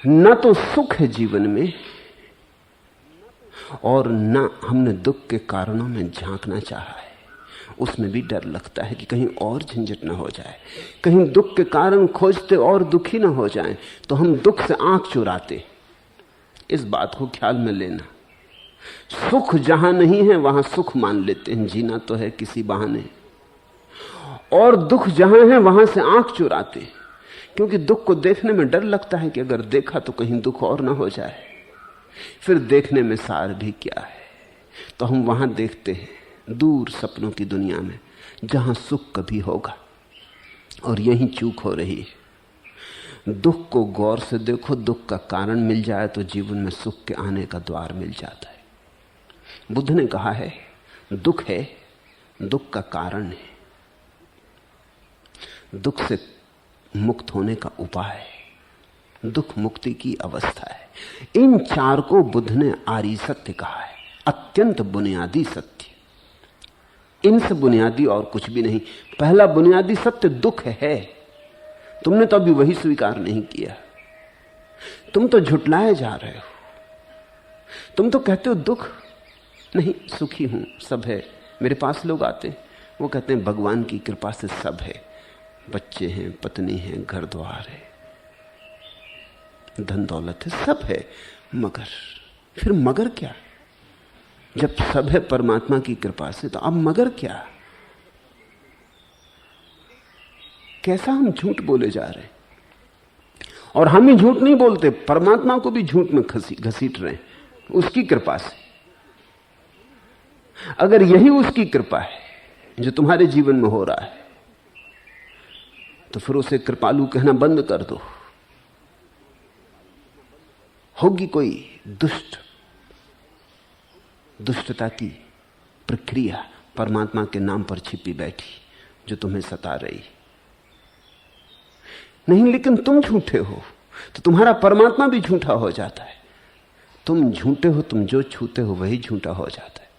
न तो सुख है जीवन में और न हमने दुख के कारणों में झांकना चाहा है। उसमें भी डर लगता है कि कहीं और झंझट न हो जाए, कहीं दुख के कारण खोजते और दुखी न हो जाएं, तो हम दुख से आंख चुराते। इस बात को ख्याल में लेना। सुख जहां नहीं है वहां सुख मान लेते हैं, जीना तो है किसी बहाने, और दुख जहां है वहां से आंख चुराते, क्योंकि दुख को देखने में डर लगता है कि अगर देखा तो कहीं दुख और ना हो जाए। फिर देखने में सार भी क्या है, तो हम वहां देखते हैं दूर सपनों की दुनिया में जहां सुख कभी होगा, और यही चूक हो रही है। दुख को गौर से देखो, दुख का कारण मिल जाए तो जीवन में सुख के आने का द्वार मिल जाता है। बुद्ध ने कहा है दुख है, दुख का कारण है, दुख से मुक्त होने का उपाय है, दुख मुक्ति की अवस्था है। इन चार को बुद्ध ने आर्य सत्य कहा है, अत्यंत बुनियादी सत्य। इनसे बुनियादी और कुछ भी नहीं। पहला बुनियादी सत्य दुख है। तुमने तो अभी वही स्वीकार नहीं किया। तुम तो झुटलाए जा रहे हो। तुम तो कहते हो दुख नहीं, सुखी हूं, सब है। मेरे पास लोग आते, वो कहते हैं भगवान की कृपा से सब है, बच्चे हैं, पत्नी है, घर द्वार है, धन दौलत है, सब है। मगर फिर मगर क्या? जब सब है परमात्मा की कृपा से, तो अब मगर क्या? कैसा हम झूठ बोले जा रहे हैं। और हम ही झूठ नहीं बोलते, परमात्मा को भी झूठ में घसीट रहे हैं उसकी कृपा से। अगर यही उसकी कृपा है जो तुम्हारे जीवन में हो रहा है, तो फिर उसे कृपालु कहना बंद कर दो। होगी कोई दुष्टता की प्रक्रिया परमात्मा के नाम पर छिपी बैठी जो तुम्हें सता रही नहीं। लेकिन तुम झूठे हो तो तुम्हारा परमात्मा भी झूठा हो जाता है। तुम झूठे हो, तुम जो छूते हो वही झूठा हो जाता है।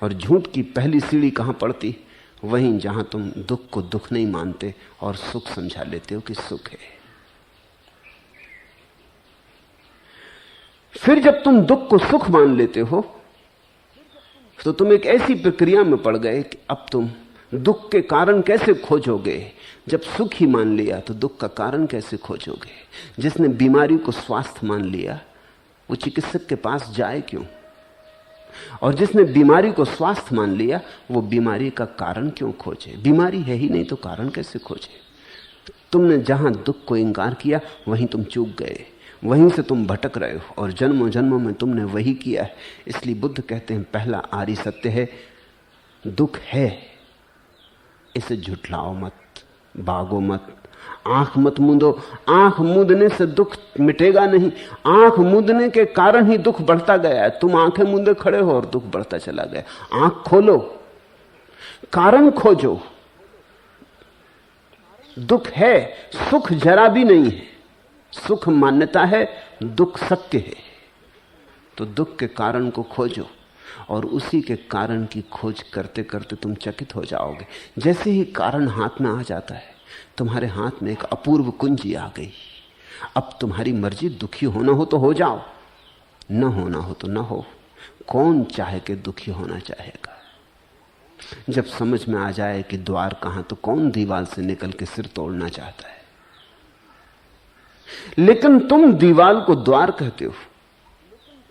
और झूठ की पहली सीढ़ी कहां पड़ती? वहीं जहां तुम दुख को दुख नहीं मानते और सुख समझा लेते हो कि सुख है। फिर जब तुम दुख को सुख मान लेते हो तो तुम एक ऐसी प्रक्रिया में पड़ गए कि अब तुम दुख के कारण कैसे खोजोगे। जब सुख ही मान लिया तो दुख का कारण कैसे खोजोगे? जिसने बीमारी को स्वास्थ्य मान लिया वो चिकित्सक के पास जाए क्यों? और जिसने बीमारी को स्वास्थ्य मान लिया वो बीमारी का कारण क्यों खोजे? बीमारी है ही नहीं तो कारण कैसे खोजे? तुमने जहां दुख को इंकार किया वहीं तुम चूक गए, वहीं से तुम भटक रहे हो, और जन्मों जन्मों में तुमने वही किया है। इसलिए बुद्ध कहते हैं पहला आर्य सत्य है दुख है, इसे झुठलाओ मत, भागो मत, आंख मत मूंदो। आंख मूंदने से दुख मिटेगा नहीं, आंख मूंदने के कारण ही दुख बढ़ता गया है। तुम आंखें मूंदे खड़े हो और दुख बढ़ता चला गया। आंख खोलो, कारण खोजो। दुख है, सुख जरा भी नहीं है। सुख मान्यता है, दुख सत्य है। तो दुख के कारण को खोजो और उसी के कारण की खोज करते करते तुम चकित हो जाओगे। जैसे ही कारण हाथ में आ जाता है, तुम्हारे हाथ में एक अपूर्व कुंजी आ गई। अब तुम्हारी मर्जी, दुखी होना हो तो हो जाओ, न होना हो तो न हो। कौन चाहे कि दुखी होना चाहेगा? जब समझ में आ जाए कि द्वार कहां, तो कौन दीवार से निकल के सिर तोड़ना चाहता है? लेकिन तुम दीवार को द्वार कहते हो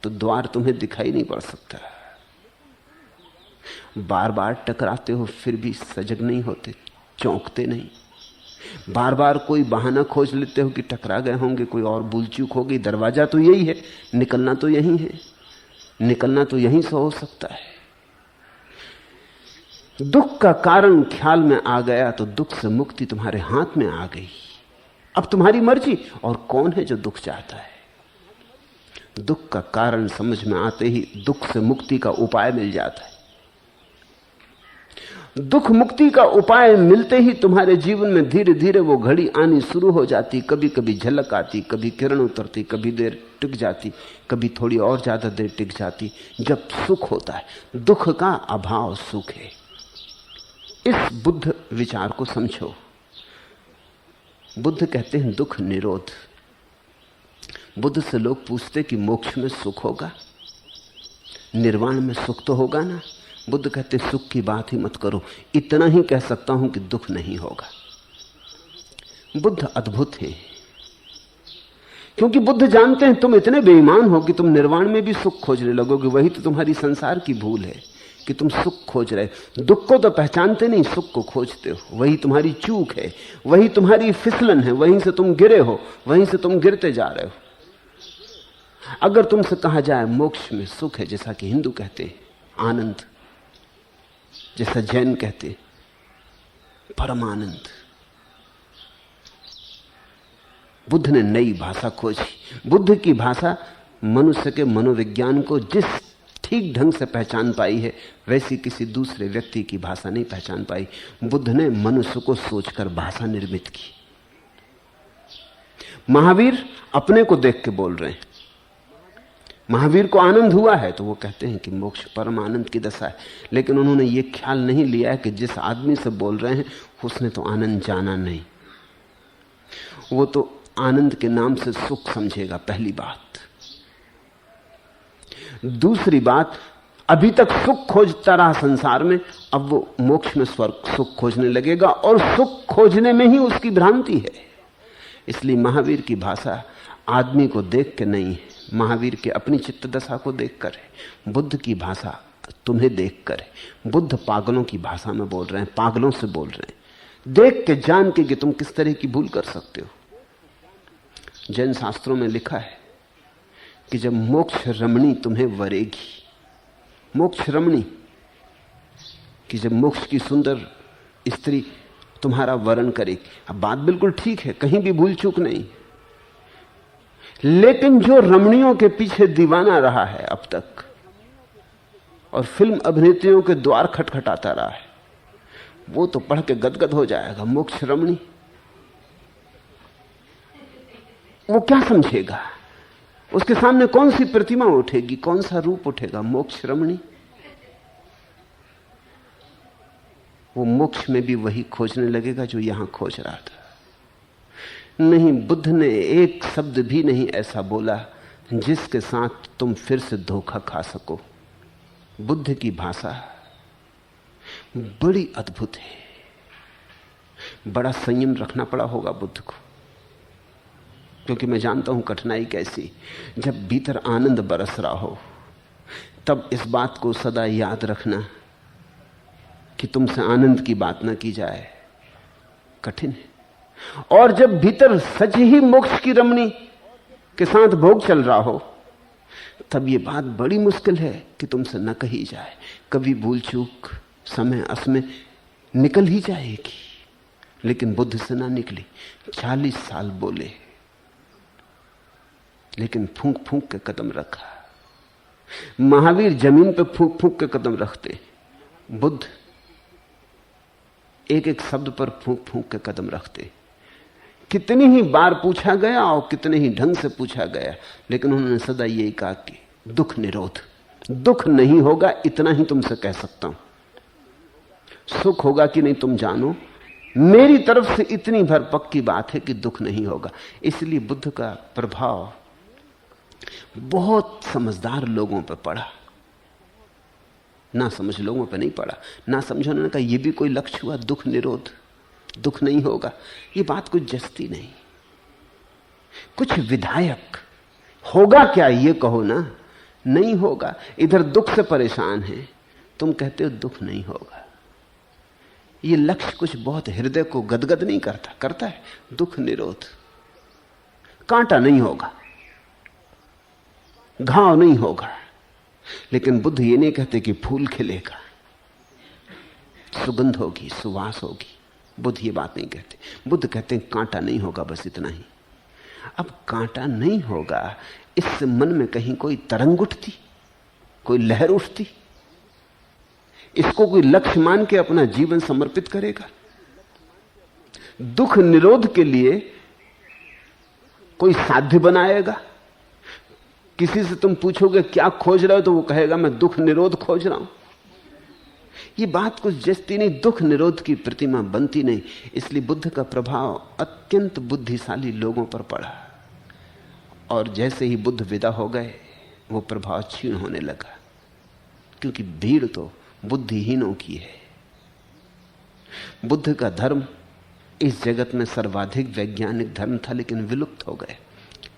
तो द्वार तुम्हें दिखाई नहीं पड़ सकता। बार बार टकराते हो फिर भी सजग नहीं होते, चौंकते नहीं। बार बार कोई बहाना खोज लेते हो कि टकरा गए होंगे, कोई और भूल चूक हो गई। दरवाजा तो यही है, निकलना तो यही है, निकलना तो यहीं से हो सकता है। दुख का कारण ख्याल में आ गया तो दुख से मुक्ति तुम्हारे हाथ में आ गई। अब तुम्हारी मर्जी। और कौन है जो दुख चाहता है? दुख का कारण समझ में आते ही दुख से मुक्ति का उपाय मिल जाता है। दुख मुक्ति का उपाय मिलते ही तुम्हारे जीवन में धीरे धीरे वो घड़ी आनी शुरू हो जाती। कभी कभी झलक आती, कभी किरण उतरती, कभी देर टिक जाती, कभी थोड़ी और ज्यादा देर टिक जाती, जब सुख होता है। दुख का अभाव सुख है। इस बुद्ध विचार को समझो। बुद्ध कहते हैं दुख निरोध। बुद्ध से लोग पूछते कि मोक्ष में सुख होगा, निर्वाण में सुख तो होगा ना? बुद्ध कहते सुख की बात ही मत करो, इतना ही कह सकता हूं कि दुख नहीं होगा। बुद्ध अद्भुत हैं, क्योंकि बुद्ध जानते हैं तुम इतने बेईमान हो कि तुम निर्वाण में भी सुख खोजने लगोगे। वही तो तुम्हारी संसार की भूल है कि तुम सुख खोज रहे। दुख को तो पहचानते नहीं, सुख को खोजते हो। वही तुम्हारी चूक है, वही तुम्हारी फिसलन है, वहीं से तुम गिरे हो, वहीं से तुम गिरते जा रहे हो। अगर तुमसे कहा जाए मोक्ष में सुख है, जैसा कि हिंदू कहते हैं आनंद, जैसा जैन कहते हैं परमानंद, बुद्ध ने नई भाषा खोजी। बुद्ध की भाषा मनुष्य के मनोविज्ञान को जिस ठीक ढंग से पहचान पाई है, वैसी किसी दूसरे व्यक्ति की भाषा नहीं पहचान पाई। बुद्ध ने मनुष्य को सोचकर भाषा निर्मित की। महावीर अपने को देख के बोल रहे हैं। महावीर को आनंद हुआ है तो वो कहते हैं कि मोक्ष परम आनंद की दशा है, लेकिन उन्होंने ये ख्याल नहीं लिया है कि जिस आदमी से बोल रहे हैं उसने तो आनंद जाना नहीं। वो तो आनंद के नाम से सुख समझेगा, पहली बात। दूसरी बात, अभी तक सुख खोजता रहा संसार में, अब वो मोक्ष में स्वर्ग सुख खोजने लगेगा, और सुख खोजने में ही उसकी भ्रांति है। इसलिए महावीर की भाषा आदमी को देख के नहीं है, महावीर के अपनी चित्त दशा को देख कर है। बुद्ध की भाषा तुम्हें देख कर है। बुद्ध पागलों की भाषा में बोल रहे हैं, पागलों से बोल रहे हैं, देख के जान के कि तुम किस तरह की भूल कर सकते हो। जैन शास्त्रों में लिखा है कि जब मोक्ष रमणी तुम्हें वरेगी, मोक्ष रमणी, कि जब मोक्ष की सुंदर स्त्री तुम्हारा वरण करेगी। अब बात बिल्कुल ठीक है, कहीं भी भूल चूक नहीं, लेकिन जो रमणियों के पीछे दीवाना रहा है अब तक और फिल्म अभिनेत्रियों के द्वार खटखटाता रहा है, वो तो पढ़ के गदगद हो जाएगा। मोक्ष रमणी, वो क्या समझेगा? उसके सामने कौन सी प्रतिमा उठेगी, कौन सा रूप उठेगा? मोक्ष रमणी। वो मोक्ष में भी वही खोजने लगेगा जो यहां खोज रहा था। नहीं, बुद्ध ने एक शब्द भी नहीं ऐसा बोला जिसके साथ तुम फिर से धोखा खा सको। बुद्ध की भाषा बड़ी अद्भुत है। बड़ा संयम रखना पड़ा होगा बुद्ध को, क्योंकि मैं जानता हूं कठिनाई कैसी। जब भीतर आनंद बरस रहा हो तब इस बात को सदा याद रखना कि तुमसे आनंद की बात ना की जाए, कठिन है। और जब भीतर सच ही मोक्ष की रमणी के साथ भोग चल रहा हो तब यह बात बड़ी मुश्किल है कि तुमसे न कही जाए। कभी भूल चूक समय असमय निकल ही जाएगी, लेकिन बुद्ध से ना निकली। 40 साल बोले, लेकिन फूंक फूंक के कदम रखा। महावीर जमीन पे फूंक फूंक के कदम रखते, बुद्ध एक एक शब्द पर फूंक फूंक के कदम रखते। कितनी ही बार पूछा गया और कितने ही ढंग से पूछा गया, लेकिन उन्होंने सदा यही कहा कि दुख निरोध, दुख नहीं होगा, इतना ही तुमसे कह सकता हूं। सुख होगा कि नहीं तुम जानो, मेरी तरफ से इतनी भर पक्की बात है कि दुख नहीं होगा। इसलिए बुद्ध का प्रभाव बहुत समझदार लोगों पर पड़ा, ना समझ लोगों पर नहीं पड़ा। ना समझ उन्होंने कहा यह भी कोई लक्ष्य हुआ, दुख निरोध, दुख नहीं होगा। ये बात कुछ जस्ती नहीं, कुछ विधायक। होगा क्या ये कहो ना, नहीं होगा। इधर दुख से परेशान है, तुम कहते हो दुख नहीं होगा। ये लक्ष्य कुछ बहुत हृदय को गदगद नहीं करता, करता है दुख निरोध। कांटा नहीं होगा, घाव नहीं होगा, लेकिन बुद्ध ये नहीं कहते कि फूल खिलेगा, सुगंध होगी, सुवास होगी। बुद्ध ये बात नहीं कहते। बुद्ध कहते हैं कांटा नहीं होगा, बस इतना ही। अब कांटा नहीं होगा, इससे मन में कहीं कोई तरंग उठती, कोई लहर उठती, इसको कोई लक्ष्य मान के अपना जीवन समर्पित करेगा। दुख निरोध के लिए कोई साध्य बनाएगा। किसी से तुम पूछोगे क्या खोज रहे हो, तो वो कहेगा मैं दुख निरोध खोज रहा हूं। ये बात कुछ जस्ती नहीं, दुख निरोध की प्रतिमा बनती नहीं। इसलिए बुद्ध का प्रभाव अत्यंत बुद्धिशाली लोगों पर पड़ा और जैसे ही बुद्ध विदा हो गए वो प्रभाव क्षीण होने लगा, क्योंकि भीड़ तो बुद्धिहीनों की है। बुद्ध का धर्म इस जगत में सर्वाधिक वैज्ञानिक धर्म था, लेकिन विलुप्त हो गए।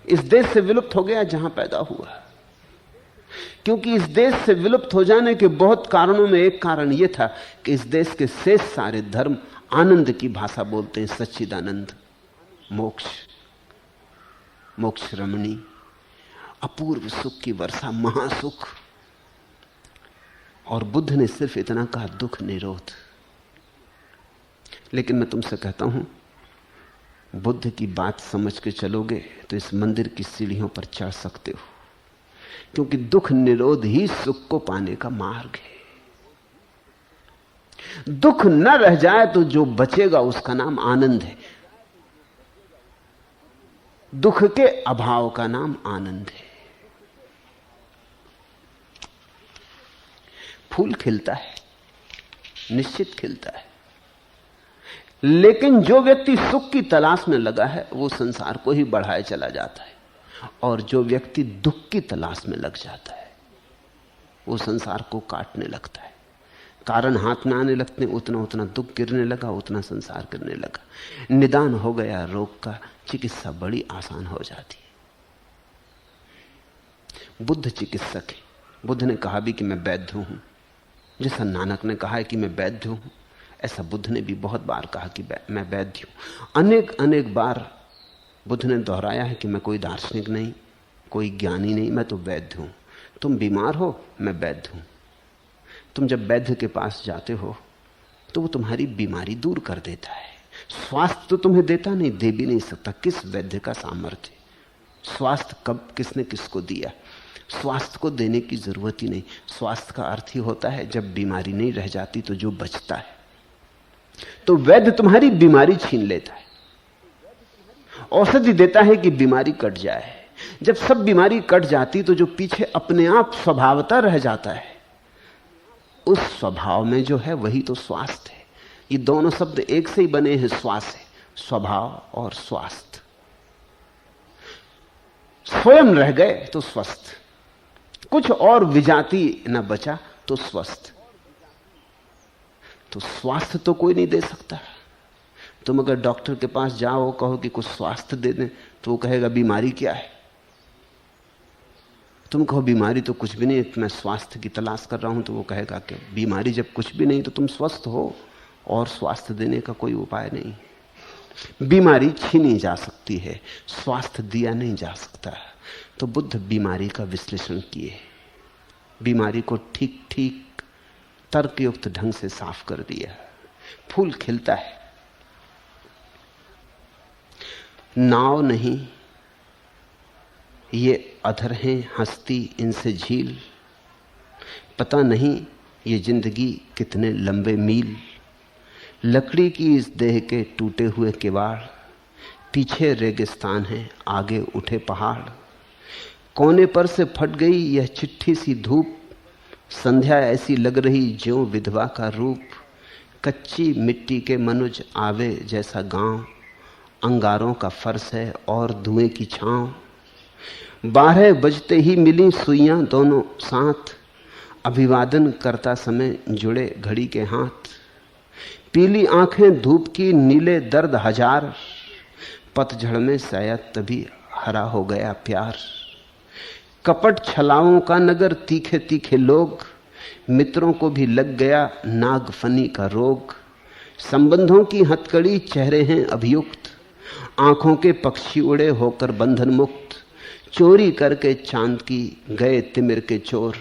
इस देश से विलुप्त हो गया जहां पैदा हुआ, क्योंकि इस देश से विलुप्त हो जाने के बहुत कारणों में एक कारण यह था कि इस देश के शेष सारे धर्म आनंद की भाषा बोलते हैं। सच्चिदानंद, मोक्ष, मोक्ष रमणी, अपूर्व सुख की वर्षा, महासुख। और बुद्ध ने सिर्फ इतना कहा, दुख निरोध। लेकिन मैं तुमसे कहता हूं, बुद्ध की बात समझ के चलोगे तो इस मंदिर की सीढ़ियों पर चढ़ सकते हो, क्योंकि दुख निरोध ही सुख को पाने का मार्ग है। दुख न रह जाए तो जो बचेगा उसका नाम आनंद है। दुख के अभाव का नाम आनंद है। फूल खिलता है, निश्चित खिलता है, लेकिन जो व्यक्ति सुख की तलाश में लगा है वो संसार को ही बढ़ाए चला जाता है, और जो व्यक्ति दुख की तलाश में लग जाता है वो संसार को काटने लगता है। कारण हाथ में आने लगते हैं, उतना उतना दुख गिरने लगा, उतना संसार गिरने लगा। निदान हो गया रोग का, चिकित्सा बड़ी आसान हो जाती है। बुद्ध चिकित्सक है। बुद्ध ने कहा भी कि मैं वैद्य हूं, जैसा नानक ने कहा है कि मैं वैद्य हूं, ऐसा बुद्ध ने भी बहुत बार कहा कि मैं वैद्य हूं। अनेक अनेक बार बुद्ध ने दोहराया है कि मैं कोई दार्शनिक नहीं, कोई ज्ञानी नहीं, मैं तो वैद्य हूं। तुम बीमार हो, मैं वैद्य हूं। तुम जब वैद्य के पास जाते हो तो वो तुम्हारी बीमारी दूर कर देता है। स्वास्थ्य तो तुम्हें देता नहीं, दे भी नहीं सकता। किस वैद्य का सामर्थ्य? स्वास्थ्य कब किसने किसको दिया? स्वास्थ्य को देने की जरूरत ही नहीं। स्वास्थ्य का अर्थ ही होता है जब बीमारी नहीं रह जाती तो जो बचता है। तो वैद्य तुम्हारी बीमारी छीन लेता है, औषधि देता है कि बीमारी कट जाए। जब सब बीमारी कट जाती तो जो पीछे अपने आप स्वभावता रह जाता है, उस स्वभाव में जो है वही तो स्वास्थ्य है। ये दोनों शब्द एक से ही बने हैं, श्वास है, स्वभाव और स्वास्थ्य। स्वयं रह गए तो स्वस्थ, कुछ और विजाति न बचा तो स्वस्थ। तो स्वास्थ्य तो कोई नहीं दे सकता। तुम अगर डॉक्टर के पास जाओ, कहो कि कुछ स्वास्थ्य दे दें, तो वो कहेगा बीमारी क्या है। तुम कहो बीमारी तो कुछ भी नहीं, मैं स्वास्थ्य की तलाश कर रहा हूं, तो वो कहेगा कि बीमारी जब कुछ भी नहीं तो तुम स्वस्थ हो, और स्वास्थ्य देने का कोई उपाय नहीं। बीमारी छीनी जा सकती है, स्वास्थ्य दिया नहीं जा सकता। तो बुद्ध बीमारी का विश्लेषण किए, बीमारी को ठीक ठीक तर्कयुक्त ढंग से साफ कर दिया। फूल खिलता है, नाव नहीं ये अधर हैं हंसती इनसे झील, पता नहीं ये जिंदगी कितने लंबे मील। लकड़ी की इस देह के टूटे हुए किवाड़, पीछे रेगिस्तान है आगे उठे पहाड़। कोने पर से फट गई यह चिट्ठी सी धूप, संध्या ऐसी लग रही ज्यों विधवा का रूप। कच्ची मिट्टी के मनुज आवे जैसा गांव, अंगारों का फर्श है और धुएं की छांव। 12 बजते ही मिली सुइयां दोनों साथ, अभिवादन करता समय जुड़े घड़ी के हाथ। पीली आंखें धूप की, नीले दर्द हजार, पतझड़ में शायद तभी हरा हो गया प्यार। कपट छलाओं का नगर, तीखे तीखे लोग, मित्रों को भी लग गया नागफनी का रोग। संबंधों की हथकड़ी, चेहरे हैं अभियुक्त, आंखों के पक्षी उड़े होकर बंधन मुक्त। चोरी करके चांद की गए तिमिर के चोर,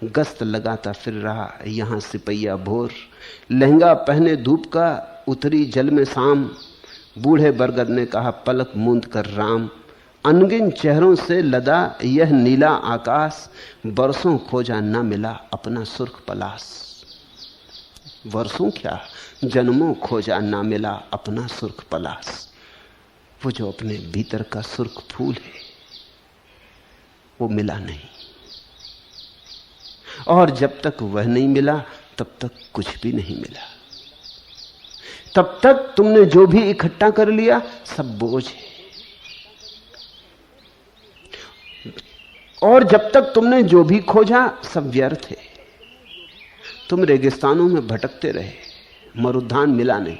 गश्त लगाता फिर रहा यहां सिपैया भोर। लहंगा पहने धूप का, उतरी जल में शाम, बूढ़े बरगद ने कहा पलक मूंद कर राम। अनगिन चेहरों से लदा यह नीला आकाश, बरसों खोजा न मिला अपना सुर्ख पलाश। वर्षों क्या, जन्मों खोजा ना मिला अपना सुर्ख पलाश। वो जो अपने भीतर का सुर्ख फूल है वो मिला नहीं, और जब तक वह नहीं मिला तब तक कुछ भी नहीं मिला। तब तक तुमने जो भी इकट्ठा कर लिया सब बोझ है। और जब तक तुमने जो भी खोजा सब व्यर्थ है। तुम रेगिस्तानों में भटकते रहे, मरुद्धान मिला नहीं।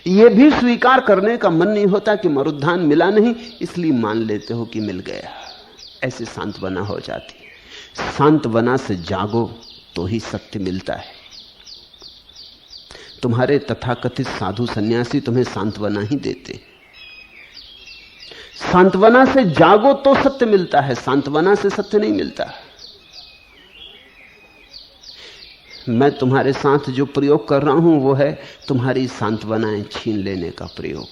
यह भी स्वीकार करने का मन नहीं होता कि मरुद्धान मिला नहीं, इसलिए मान लेते हो कि मिल गया। ऐसे सांत्वना हो जाती है। सांत्वना से जागो तो ही सत्य मिलता है। तुम्हारे तथाकथित साधु सन्यासी तुम्हें सांत्वना ही देते। सांत्वना से जागो तो सत्य मिलता है, सांत्वना से सत्य नहीं मिलता। मैं तुम्हारे साथ जो प्रयोग कर रहा हूं वो है तुम्हारी सांत्वनाएं छीन लेने का प्रयोग।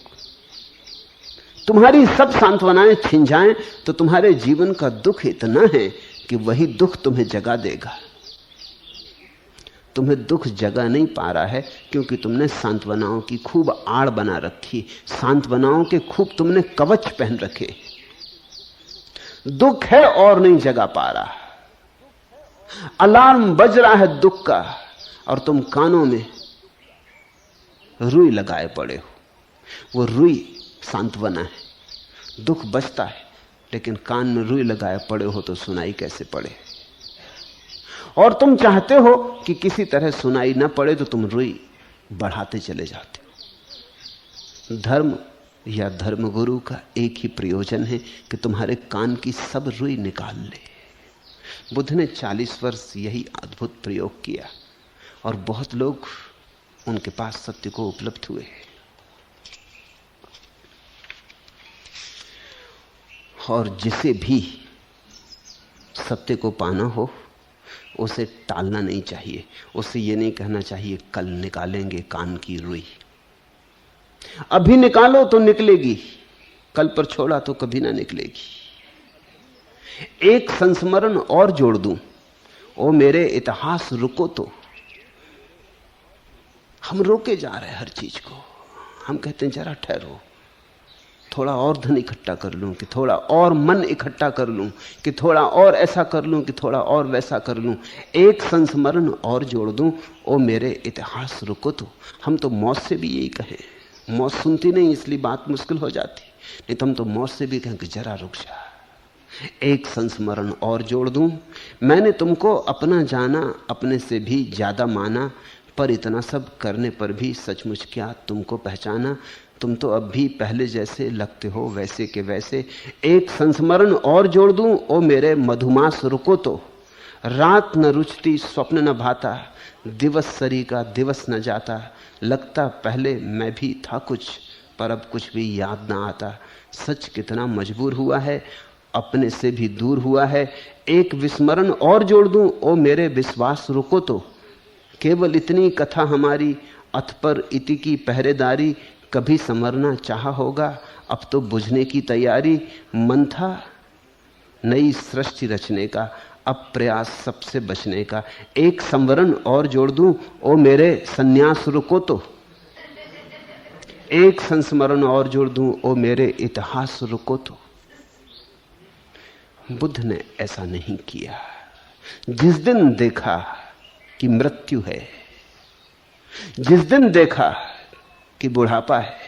तुम्हारी सब सांत्वनाएं छिन जाएं तो तुम्हारे जीवन का दुख इतना है कि वही दुख तुम्हें जगा देगा। तुम्हें दुख जगा नहीं पा रहा है क्योंकि तुमने सांत्वनाओं की खूब आड़ बना रखी, सांत्वनाओं के खूब तुमने कवच पहन रखे। दुख है और नहीं जगा पा रहा। अलार्म बज रहा है दुख का और तुम कानों में रुई लगाए पड़े हो। वो रुई सांत्वना है। दुख बजता है लेकिन कान में रुई लगाए पड़े हो तो सुनाई कैसे पड़े। और तुम चाहते हो कि किसी तरह सुनाई ना पड़े तो तुम रुई बढ़ाते चले जाते हो। धर्म या धर्मगुरु का एक ही प्रयोजन है कि तुम्हारे कान की सब रुई निकाल ले। बुद्ध ने 40 वर्ष यही अद्भुत प्रयोग किया और बहुत लोग उनके पास सत्य को उपलब्ध हुए। और जिसे भी सत्य को पाना हो उसे टालना नहीं चाहिए। उसे यह नहीं कहना चाहिए कल निकालेंगे कान की रुई। अभी निकालो तो निकलेगी, कल पर छोड़ा तो कभी ना निकलेगी। एक संस्मरण और जोड़ दूं, ओ मेरे इतिहास रुको तो। हम रोके जा रहे हैं हर चीज को। हम कहते हैं जरा ठहरो, थोड़ा और धन इकट्ठा कर लूं, कि थोड़ा और मन इकट्ठा कर लूं, कि थोड़ा और ऐसा कर लूं, कि थोड़ा और वैसा कर लूं। एक संस्मरण और जोड़ दूं, ओ मेरे इतिहास रुको तो। हम तो मौत से भी यही कहें। मौत सुनती नहीं इसलिए बात मुश्किल हो जाती, नहीं तो हम तो मौत से भी कहें कि जरा रुक जा। एक संस्मरण और जोड़ दूं, मैंने तुमको अपना जाना, अपने से भी ज्यादा माना, पर इतना सब करने पर भी सचमुच क्या तुमको पहचाना। तुम तो अब भी पहले जैसे लगते हो वैसे के वैसे। एक संस्मरण और जोड़ दूं, ओ मेरे मधुमास रुको तो। रात न रुचती स्वप्न न भाता, दिवस सरी का दिवस न जाता। लगता पहले मैं भी था कुछ, पर अब कुछ भी याद ना आता। सच कितना मजबूर हुआ है, अपने से भी दूर हुआ है। एक विस्मरण और जोड़ दूं, ओ मेरे विश्वास रुको तो। केवल इतनी कथा हमारी, अथ पर इति की पहरेदारी। कभी संवरना चाहा होगा, अब तो बुझने की तैयारी। मन था नई सृष्टि रचने का, अब प्रयास सबसे बचने का। एक संवरण और जोड़ दूं, ओ मेरे सन्यास रुको तो। एक संस्मरण और जोड़ दूं, ओ मेरे इतिहास रुको तो। बुद्ध ने ऐसा नहीं किया। जिस दिन देखा कि मृत्यु है, जिस दिन देखा कि बुढ़ापा है,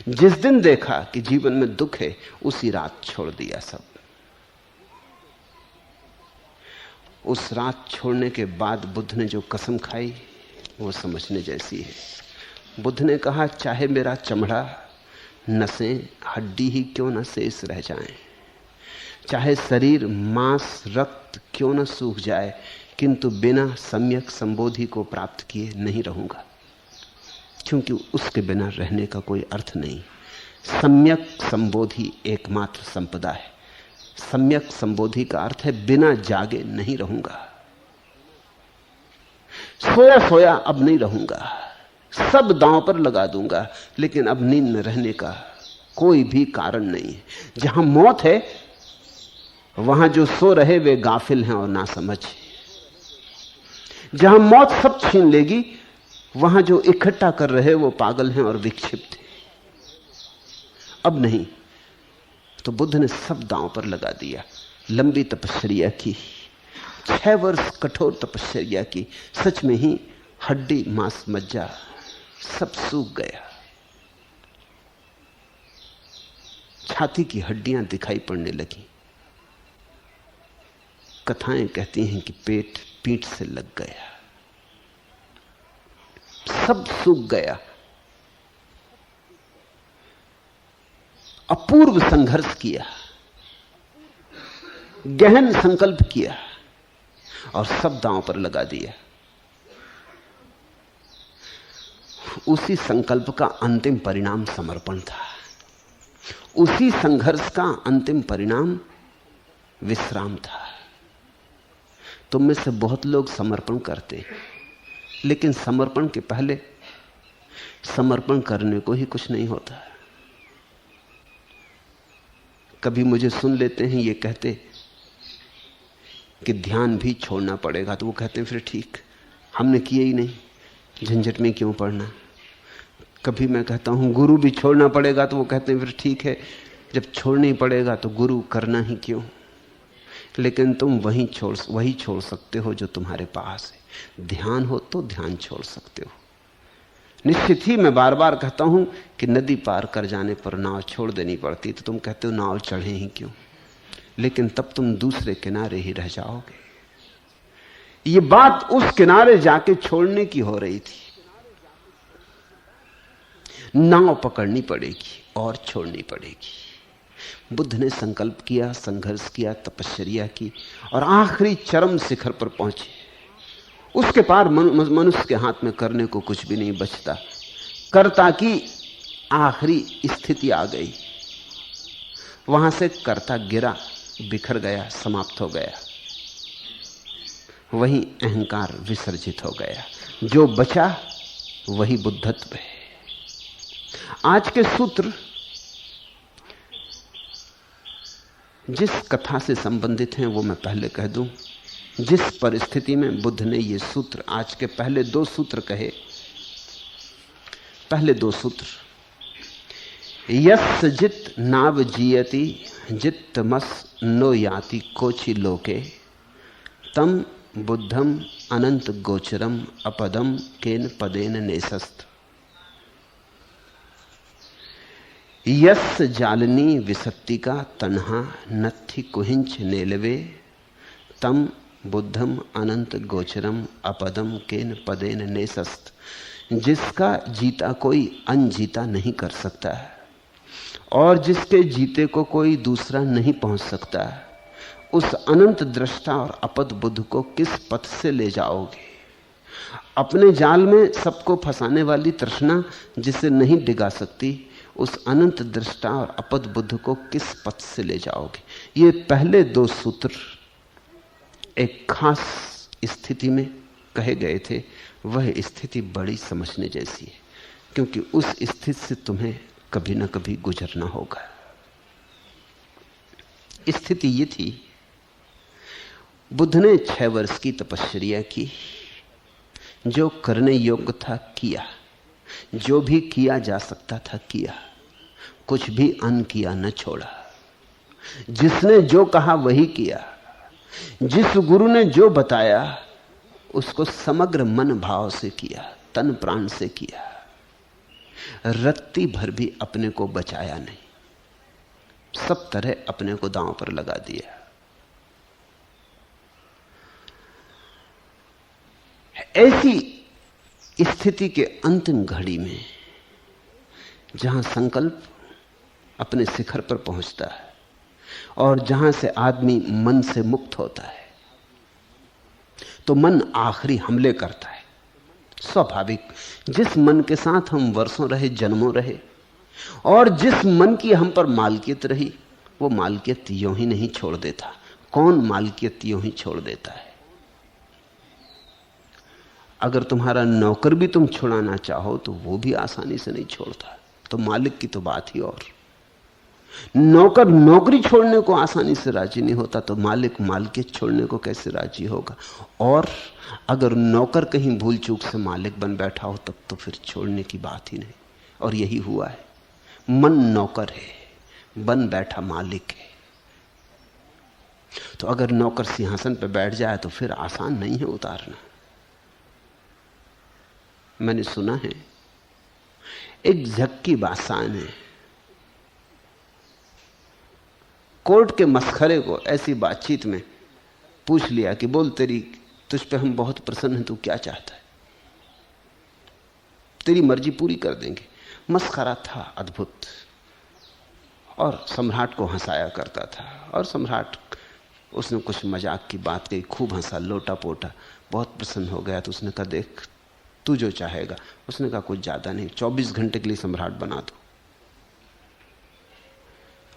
जिस दिन देखा कि जीवन में दुख है, उसी रात छोड़ दिया सब। उस रात छोड़ने के बाद बुद्ध ने जो कसम खाई वो समझने जैसी है। बुद्ध ने कहा, चाहे मेरा चमड़ा, नसें, हड्डी ही क्यों न शेष रह जाएं, चाहे शरीर, मांस, रक्त क्यों न सूख जाए, किंतु बिना सम्यक संबोधि को प्राप्त किए नहीं रहूंगा। क्योंकि उसके बिना रहने का कोई अर्थ नहीं। सम्यक संबोधि एकमात्र संपदा है। सम्यक संबोधि का अर्थ है बिना जागे नहीं रहूंगा। सोया सोया अब नहीं रहूंगा, सब दांव पर लगा दूंगा, लेकिन अब नींद में रहने का कोई भी कारण नहीं है। जहां मौत है वहां जो सो रहे वे गाफिल हैं और ना समझ। जहां मौत सब छीन लेगी वहां जो इकट्ठा कर रहे वो पागल हैं और विक्षिप्त हैं। अब नहीं, तो बुद्ध ने सब दांव पर लगा दिया। लंबी तपस्या की, 6 वर्ष कठोर तपस्या की। सच में ही हड्डी, मांस, मज्जा सब सूख गया। छाती की हड्डियां दिखाई पड़ने लगी। कथाएं कहती हैं कि पेट पीठ से लग गया, सब सूख गया, अपूर्व संघर्ष किया, गहन संकल्प किया और सब दांव पर लगा दिया। उसी संकल्प का अंतिम परिणाम समर्पण था। उसी संघर्ष का अंतिम परिणाम विश्राम था। तुम में से बहुत लोग समर्पण करते हैं, लेकिन समर्पण के पहले समर्पण करने को ही कुछ नहीं होता। कभी मुझे सुन लेते हैं ये कहते कि ध्यान भी छोड़ना पड़ेगा, तो वो कहते हैं फिर ठीक, हमने किए ही नहीं, झंझट में क्यों पड़ना। कभी मैं कहता हूं गुरु भी छोड़ना पड़ेगा, तो वो कहते हैं फिर ठीक है, जब छोड़ना ही पड़ेगा तो गुरु करना ही क्यों। लेकिन तुम वही छोड़ सकते हो जो तुम्हारे पास है। ध्यान हो तो ध्यान छोड़ सकते हो। निश्चित ही मैं बार बार कहता हूं कि नदी पार कर जाने पर नाव छोड़ देनी पड़ती, तो तुम कहते हो नाव चढ़े ही क्यों, लेकिन तब तुम दूसरे किनारे ही रह जाओगे। ये बात उस किनारे जाके छोड़ने की हो रही थी। नाव पकड़नी पड़ेगी और छोड़नी पड़ेगी। बुद्ध ने संकल्प किया, संघर्ष किया, तपश्चर्या की और आखिरी चरम शिखर पर पहुंचे। उसके पार मनुष्य के हाथ में करने को कुछ भी नहीं बचता। कर्ता की आखिरी स्थिति आ गई। वहां से कर्ता गिरा, बिखर गया, समाप्त हो गया। वही अहंकार विसर्जित हो गया। जो बचा वही बुद्धत्व है। आज के सूत्र जिस कथा से संबंधित हैं वो मैं पहले कह दूं। जिस परिस्थिति में बुद्ध ने ये सूत्र, आज के पहले 2 सूत्र कहे, पहले 2 सूत्र, यस् जित नाव जीयति जित मस नो याति कोचि लोके तम बुद्धम अनंत गोचरम अपदम केन पदेन नेसस्त। यस् जालनी विसत्तिका तन्हा नत्थि कुहिंच नेलवे तम बुद्धम अनंत गोचरम अपदम केन पदेन नेसस्त। जिसका जीता कोई अनजीता नहीं कर सकता और जिसके जीते को कोई दूसरा नहीं पहुंच सकता, उस अनंत दृष्टा और अपद बुद्ध को किस पथ से ले जाओगे। अपने जाल में सबको फंसाने वाली तृष्णा जिसे नहीं डिगा सकती, उस अनंत दृष्टा और अपद बुद्ध को किस पथ से ले जाओगे। ये पहले 2 सूत्र एक खास स्थिति में कहे गए थे। वह स्थिति बड़ी समझने जैसी है, क्योंकि उस स्थिति से तुम्हें कभी ना कभी गुजरना होगा। स्थिति ये थी, बुद्ध ने 6 वर्ष की तपश्चर्या की। जो करने योग्य था किया, जो भी किया जा सकता था किया, कुछ भी अन किया न छोड़ा। जिसने जो कहा वही किया। जिस गुरु ने जो बताया उसको समग्र मन भाव से किया, तन प्राण से किया। रत्ती भर भी अपने को बचाया नहीं, सब तरह अपने को दांव पर लगा दिया। ऐसी स्थिति के अंतिम घड़ी में जहां संकल्प अपने शिखर पर पहुंचता है और जहां से आदमी मन से मुक्त होता है, तो मन आखिरी हमले करता है। स्वाभाविक, जिस मन के साथ हम वर्षों रहे, जन्मों रहे, और जिस मन की हम पर मालकियत रही, वो मालकियत यूं ही नहीं छोड़ देता। कौन मालकियत यूं ही छोड़ देता है? अगर तुम्हारा नौकर भी तुम छुड़ाना चाहो तो वो भी आसानी से नहीं छोड़ता। तो मालिक की तो बात ही और। नौकर नौकरी छोड़ने को आसानी से राजी नहीं होता, तो मालिक मालिकियत छोड़ने को कैसे राजी होगा। और अगर नौकर कहीं भूल चूक से मालिक बन बैठा हो तब तो फिर छोड़ने की बात ही नहीं। और यही हुआ है। मन नौकर है, बन बैठा मालिक है। तो अगर नौकर सिंहासन पर बैठ जाए तो फिर आसान नहीं है उतारना। मैंने सुना है एक झक्की बादशाह ने कोर्ट के मसखरे को ऐसी बातचीत में पूछ लिया कि बोल, तुझ पे हम बहुत प्रसन्न हैं, तू क्या चाहता है, तेरी मर्जी पूरी कर देंगे। मस्खरा था अद्भुत, और सम्राट को हंसाया करता था। और सम्राट, उसने कुछ मजाक की बात कही, खूब हंसा, लोटा पोटा, बहुत प्रसन्न हो गया। तो उसने कहा, देख तू जो चाहेगा। उसने कहा, कुछ ज्यादा नहीं, 24 घंटे के लिए सम्राट बना दो।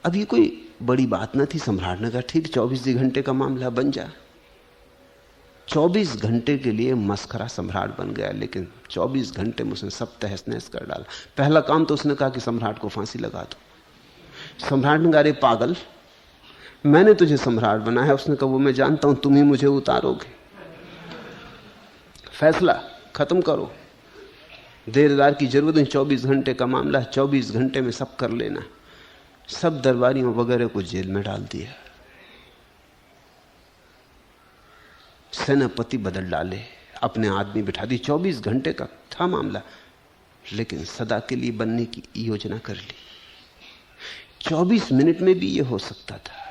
अब ये कोई बड़ी बात ना थी। सम्राट ने कहा, ठीक, 24 घंटे का मामला, बन जा। 24 घंटे के लिए मस्खरा सम्राट बन गया, लेकिन 24 घंटे में उसने सब तहस नहस कर डाला। पहला काम तो उसने कहा कि सम्राट को फांसी लगा दो। सम्राट ने कहा, अरे पागल, मैंने तुझे सम्राट बनाया। उसने कहा, वो मैं जानता हूं, तुम ही मुझे उतारोगे, फैसला खत्म करो, देरदार की जरूरत नहीं, 24 घंटे का मामला है, 24 घंटे में सब कर लेना। सब दरबारियों वगैरह को जेल में डाल दिया, सेनापति बदल डाले, अपने आदमी बिठा दी। 24 घंटे का था मामला, लेकिन सदा के लिए बनने की योजना कर ली। 24 मिनट में भी यह हो सकता था।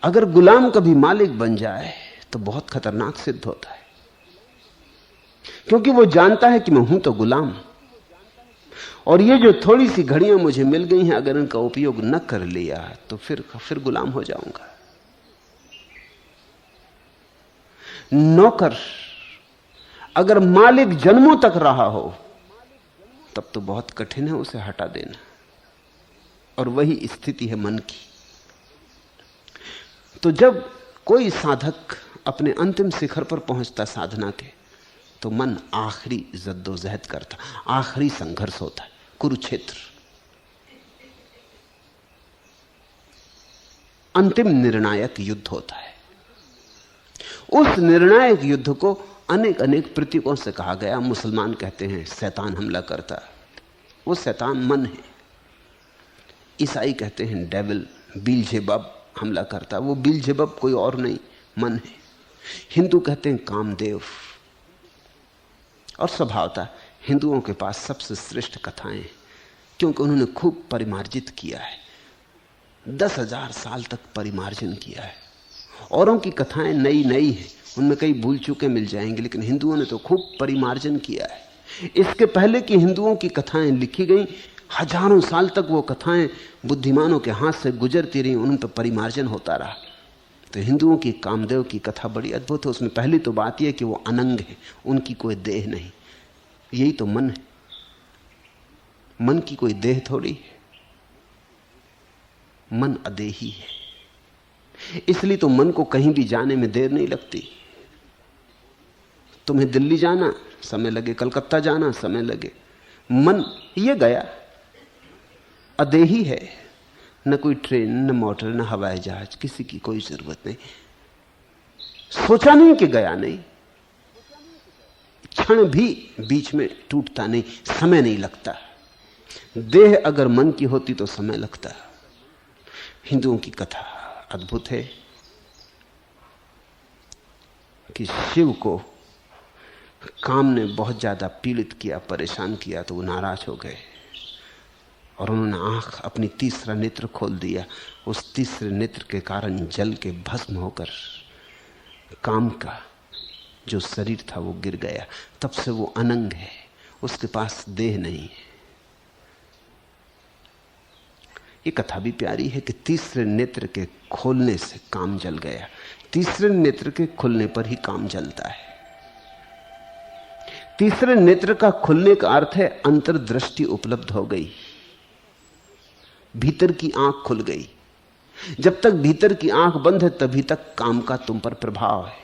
अगर गुलाम कभी मालिक बन जाए तो बहुत खतरनाक सिद्ध होता है, क्योंकि वो जानता है कि मैं हूं तो गुलाम, और ये जो थोड़ी सी घड़ियां मुझे मिल गई हैं, अगर इनका उपयोग न कर लिया तो फिर गुलाम हो जाऊंगा। नौकर अगर मालिक जन्मों तक रहा हो तब तो बहुत कठिन है उसे हटा देना, और वही स्थिति है मन की। तो जब कोई साधक अपने अंतिम शिखर पर पहुंचता साधना के, तो मन आखिरी जद्दोजहद करता, आखिरी संघर्ष होता है, कुरुक्षेत्र, अंतिम निर्णायक युद्ध होता है। उस निर्णायक युद्ध को अनेक अनेक प्रतीकों से कहा गया। मुसलमान कहते हैं शैतान हमला करता, वो शैतान मन है। ईसाई कहते हैं डेविल, बीलजेबब हमला करता, वो बीलजेबब कोई और नहीं, मन है। हिंदू कहते हैं कामदेव। और स्वभावतः हिंदुओं के पास सबसे श्रेष्ठ कथाएं, क्योंकि उन्होंने खूब परिमार्जित किया है, 10,000 साल तक परिमार्जन किया है। औरों की कथाएं नई नई हैं, उनमें कई भूल चूकें मिल जाएंगी, लेकिन हिंदुओं ने तो खूब परिमार्जन किया है। इसके पहले कि हिंदुओं की कथाएं लिखी गई, हजारों साल तक वो कथाएं बुद्धिमानों के हाथ से गुजरती रही, उन पर परिमार्जन होता रहा। तो हिंदुओं की कामदेव की कथा बड़ी अद्भुत है। उसमें पहली तो बात यह कि वो अनंग है, उनकी कोई देह नहीं। यही तो मन है, मन की कोई देह थोड़ी है, मन अदेही है। इसलिए तो मन को कहीं भी जाने में देर नहीं लगती। तुम्हें दिल्ली जाना समय लगे, कलकत्ता जाना समय लगे, मन ये गया, अदेही है। न कोई ट्रेन, न मोटर, न हवाई जहाज, किसी की कोई जरूरत नहीं। सोचा नहीं कि गया नहीं, क्षण भी बीच में टूटता नहीं, समय नहीं लगता। देह अगर मन की होती तो समय लगता। हिंदुओं की कथा अद्भुत है कि शिव को काम ने बहुत ज्यादा पीड़ित किया, परेशान किया, तो वो नाराज हो गए और उन्होंने आंख, अपनी तीसरा नेत्र खोल दिया। उस तीसरे नेत्र के कारण जल के भस्म होकर काम का जो शरीर था वो गिर गया। तब से वो अनंग है, उसके पास देह नहीं है। ये कथा भी प्यारी है कि तीसरे नेत्र के खोलने से काम जल गया। तीसरे नेत्र के खुलने पर ही काम जलता है। तीसरे नेत्र का खुलने का अर्थ है अंतर्दृष्टि उपलब्ध हो गई, भीतर की आंख खुल गई। जब तक भीतर की आंख बंद है तभी तक काम का तुम पर प्रभाव है।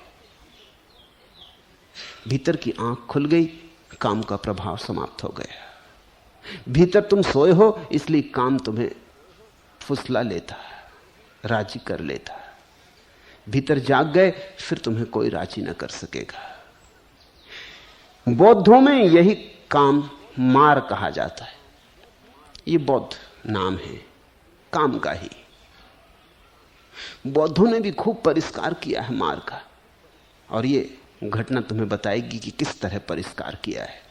भीतर की आंख खुल गई, काम का प्रभाव समाप्त हो गया। भीतर तुम सोए हो इसलिए काम तुम्हें फुसला लेता, राजी कर लेता। भीतर जाग गए फिर तुम्हें कोई राजी न कर सकेगा। बौद्धों में यही काम मार कहा जाता है। ये बौद्ध नाम है काम का ही। बौद्धों ने भी खूब परिष्कार किया है मार का, और ये घटना तुम्हें बताएगी कि किस तरह परिष्कार किया है।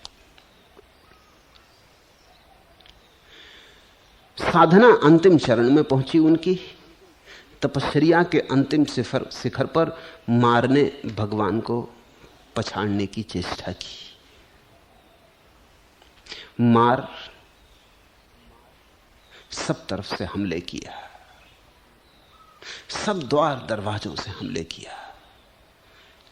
साधना अंतिम चरण में पहुंची उनकी, तपश्चर्या के अंतिम शिखर पर मार ने भगवान को पछाड़ने की चेष्टा की। मार सब तरफ से हमले किया, सब द्वार दरवाजों से हमले किया।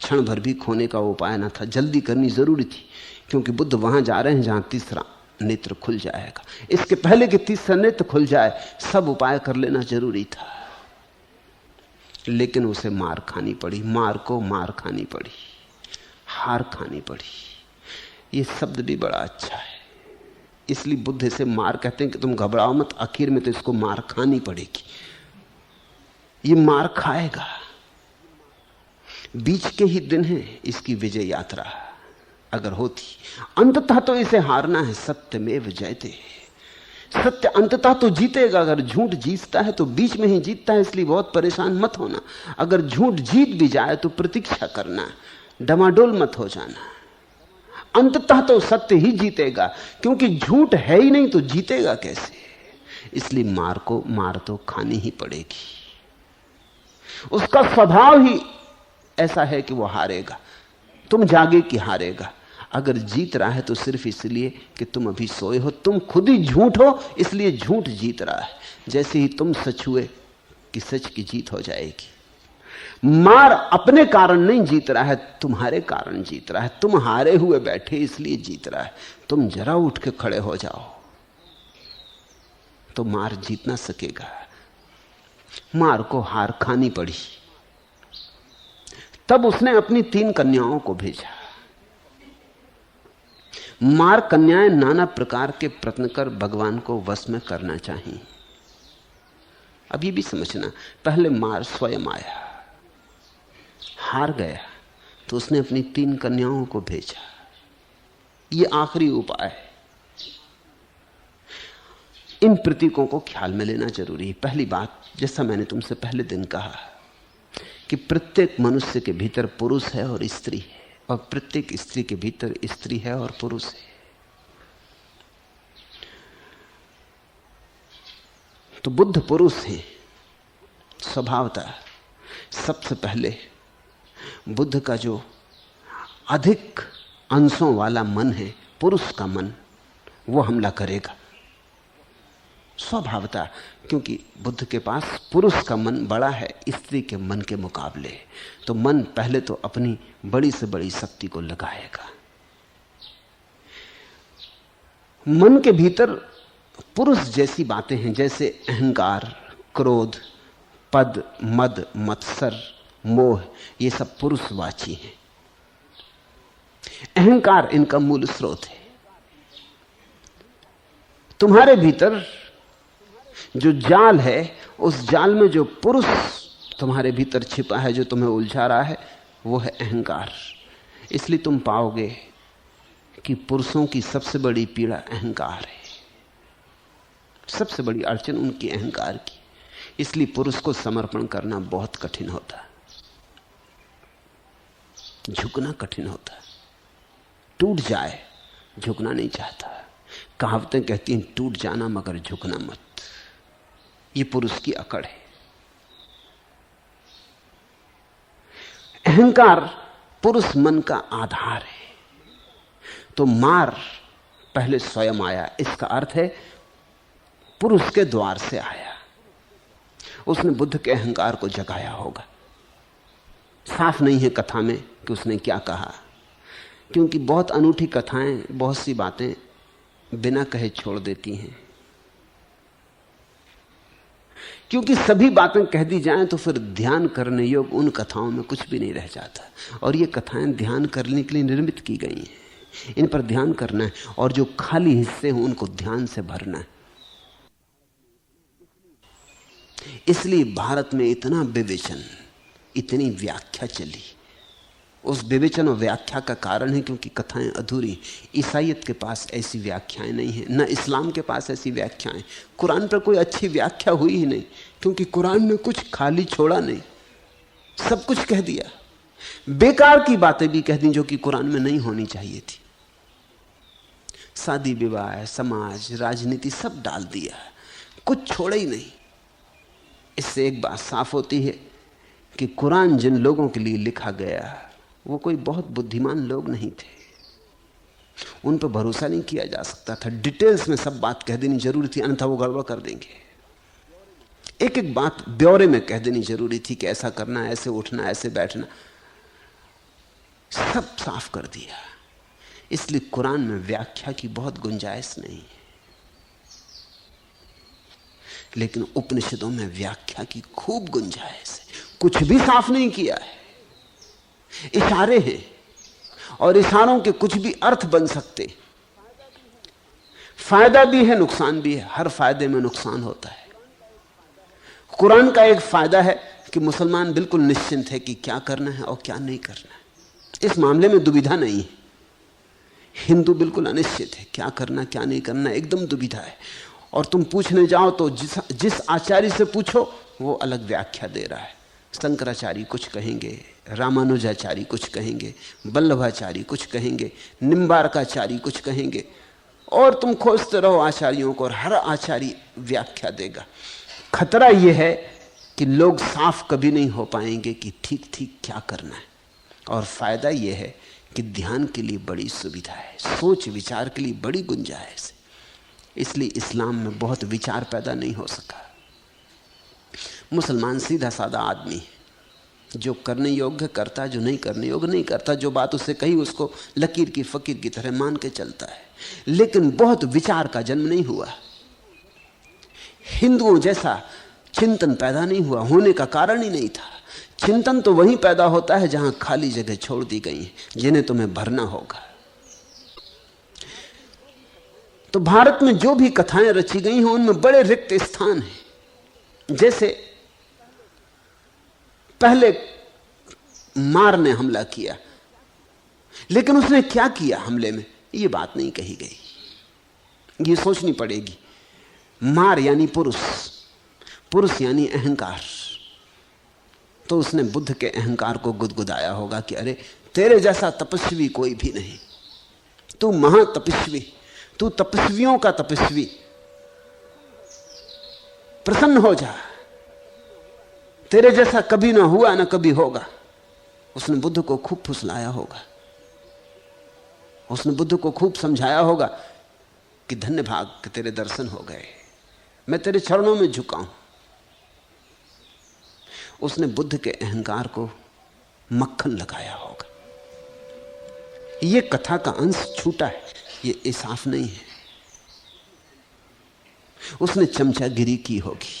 क्षण भर भी खोने का उपाय न था, जल्दी करनी जरूरी थी, क्योंकि बुद्ध वहां जा रहे हैं जहां तीसरा नेत्र खुल जाएगा। इसके पहले कि तीसरा नेत्र खुल जाए सब उपाय कर लेना जरूरी था। लेकिन उसे मार खानी पड़ी, मार को मार खानी पड़ी, हार खानी पड़ी। यह शब्द भी बड़ा अच्छा है, इसलिए बुद्ध इसे मार कहते हैं कि तुम घबराओ मत, आखिर में तो इसको मार खानी पड़ेगी। ये मार खाएगा। बीच के ही दिन है इसकी विजय यात्रा अगर होती, अंततः तो इसे हारना है। सत्यमेव जयते, सत्य अंततः तो जीतेगा। अगर झूठ जीतता है तो बीच में ही जीतता है, इसलिए बहुत परेशान मत होना। अगर झूठ जीत भी जाए तो प्रतीक्षा करना, डमाडोल मत हो जाना। अंततः तो सत्य ही जीतेगा, क्योंकि झूठ है ही नहीं तो जीतेगा कैसे। इसलिए मार को मार तो खानी ही पड़ेगी। उसका स्वभाव ही ऐसा है कि वो हारेगा। तुम जागे कि हारेगा। अगर जीत रहा है तो सिर्फ इसलिए कि तुम अभी सोए हो, तुम खुद ही झूठ हो, इसलिए झूठ जीत रहा है। जैसे ही तुम सच हुए कि सच की जीत हो जाएगी। मार अपने कारण नहीं जीत रहा है, तुम्हारे कारण जीत रहा है। तुम हारे हुए बैठे इसलिए जीत रहा है। तुम जरा उठ के खड़े हो जाओ तो मार जीत ना सकेगा। मार को हार खानी पड़ी। तब उसने अपनी 3 कन्याओं को भेजा। मार कन्याएं नाना प्रकार के प्रयत्न कर भगवान को वश में करना चाहिए। अब ये भी समझना, पहले मार स्वयं आया, हार गया तो उसने अपनी 3 कन्याओं को भेजा। ये आखिरी उपाय है। इन प्रतीकों को ख्याल में लेना जरूरी है। पहली बात, जैसा मैंने तुमसे पहले दिन कहा कि प्रत्येक मनुष्य के भीतर पुरुष है और स्त्री है, और प्रत्येक स्त्री के भीतर स्त्री है और पुरुष है। तो बुद्ध पुरुष हैं स्वभावतः। सबसे पहले बुद्ध का जो अधिक अंशों वाला मन है, पुरुष का मन, वो हमला करेगा स्वभावतः, क्योंकि बुद्ध के पास पुरुष का मन बड़ा है स्त्री के मन के मुकाबले। तो मन पहले तो अपनी बड़ी से बड़ी शक्ति को लगाएगा। मन के भीतर पुरुष जैसी बातें हैं, जैसे अहंकार, क्रोध, पद, मद, मत्सर, मोह, ये सब पुरुषवाची हैं। अहंकार इनका मूल स्रोत है। तुम्हारे भीतर जो जाल है, उस जाल में जो पुरुष तुम्हारे भीतर छिपा है, जो तुम्हें उलझा रहा है, वो है अहंकार। इसलिए तुम पाओगे कि पुरुषों की सबसे बड़ी पीड़ा अहंकार है। सबसे बड़ी अड़चन उनकी अहंकार की। इसलिए पुरुष को समर्पण करना बहुत कठिन होता, झुकना कठिन होता। टूट जाए, झुकना नहीं चाहता। कहावतें कहती हैं टूट जाना मगर झुकना मत। ये पुरुष की अकड़ है। अहंकार पुरुष मन का आधार है। तो मार पहले स्वयं आया, इसका अर्थ है पुरुष के द्वार से आया। उसने बुद्ध के अहंकार को जगाया होगा। साफ नहीं है कथा में कि उसने क्या कहा, क्योंकि बहुत अनूठी कथाएं बहुत सी बातें बिना कहे छोड़ देती हैं। क्योंकि सभी बातें कह दी जाएं तो फिर ध्यान करने योग्य उन कथाओं में कुछ भी नहीं रह जाता। और ये कथाएं ध्यान करने के लिए निर्मित की गई हैं। इन पर ध्यान करना है, और जो खाली हिस्से हैं उनको ध्यान से भरना है। इसलिए भारत में इतना विवेचन, इतनी व्याख्या चली। उस विवेचन और व्याख्या का कारण है क्योंकि कथाएं अधूरी। ईसाईयत के पास ऐसी व्याख्याएं नहीं है, न इस्लाम के पास ऐसी व्याख्याएं। कुरान पर कोई अच्छी व्याख्या हुई ही नहीं, क्योंकि कुरान ने कुछ खाली छोड़ा नहीं, सब कुछ कह दिया। बेकार की बातें भी कह दी जो कि कुरान में नहीं होनी चाहिए थी। शादी विवाह, समाज, राजनीति सब डाल दिया, कुछ छोड़ा ही नहीं। इससे एक बात साफ होती है कि कुरान जिन लोगों के लिए लिखा गया वो कोई बहुत बुद्धिमान लोग नहीं थे, उन पर भरोसा नहीं किया जा सकता था। डिटेल्स में सब बात कह देनी जरूरी थी, अन्यथा वो गड़बड़ कर देंगे। एक एक बात ब्यौरे में कह देनी जरूरी थी कि ऐसा करना, ऐसे उठना, ऐसे बैठना, सब साफ कर दिया। इसलिए कुरान में व्याख्या की बहुत गुंजाइश नहीं है, लेकिन उपनिषदों में व्याख्या की खूब गुंजाइश है। कुछ भी साफ नहीं किया है, इशारे हैं और इशारों के कुछ भी अर्थ बन सकते। फायदा भी है, नुकसान भी है। हर फायदे में नुकसान होता है। कुरान का एक फायदा है कि मुसलमान बिल्कुल निश्चिंत है कि क्या करना है और क्या नहीं करना है। इस मामले में दुविधा नहीं है। हिंदू बिल्कुल अनिश्चित है, क्या करना क्या नहीं करना, एकदम दुविधा है। और तुम पूछने जाओ तो जिस आचार्य से पूछो वो अलग व्याख्या दे रहा है। शंकराचार्य कुछ कहेंगे, रामानुजाचार्य कुछ कहेंगे, वल्लभाचार्य कुछ कहेंगे, निम्बारकाचार्य कुछ कहेंगे, और तुम खोजते रहो आचार्यों को और हर आचार्य व्याख्या देगा। खतरा यह है कि लोग साफ कभी नहीं हो पाएंगे कि ठीक ठीक क्या करना है। और फायदा यह है कि ध्यान के लिए बड़ी सुविधा है, सोच विचार के लिए बड़ी गुंजाइश है। इसलिए इस्लाम में बहुत विचार पैदा नहीं हो सका। मुसलमान सीधा साधा आदमी है, जो करने योग्य करता है, जो नहीं करने योग्य नहीं करता। जो बात उसे कही उसको लकीर की फकीर की तरह मान के चलता है, लेकिन बहुत विचार का जन्म नहीं हुआ। हिंदुओं जैसा चिंतन पैदा नहीं हुआ, होने का कारण ही नहीं था। चिंतन तो वहीं पैदा होता है जहां खाली जगह छोड़ दी गई है, जिन्हें तुम्हें भरना होगा। तो भारत में जो भी कथाएं रची गई हैं उनमें बड़े रिक्त स्थान हैं। जैसे पहले मार ने हमला किया, लेकिन उसने क्या किया हमले में, ये बात नहीं कही गई। ये सोचनी पड़ेगी। मार यानी पुरुष, पुरुष यानी अहंकार। तो उसने बुद्ध के अहंकार को गुदगुदाया होगा कि अरे तेरे जैसा तपस्वी कोई भी नहीं, तू महातपस्वी, तू तपस्वियों का तपस्वी, प्रसन्न हो जा, तेरे जैसा कभी ना हुआ ना कभी होगा। उसने बुद्ध को खूब फुसलाया होगा, उसने बुद्ध को खूब समझाया होगा कि धन्य भाग कि तेरे दर्शन हो गए, मैं तेरे चरणों में झुका हूं। उसने बुद्ध के अहंकार को मक्खन लगाया होगा। यह कथा का अंश छूटा है, यह इंसाफ नहीं है। उसने चमचागिरी की होगी,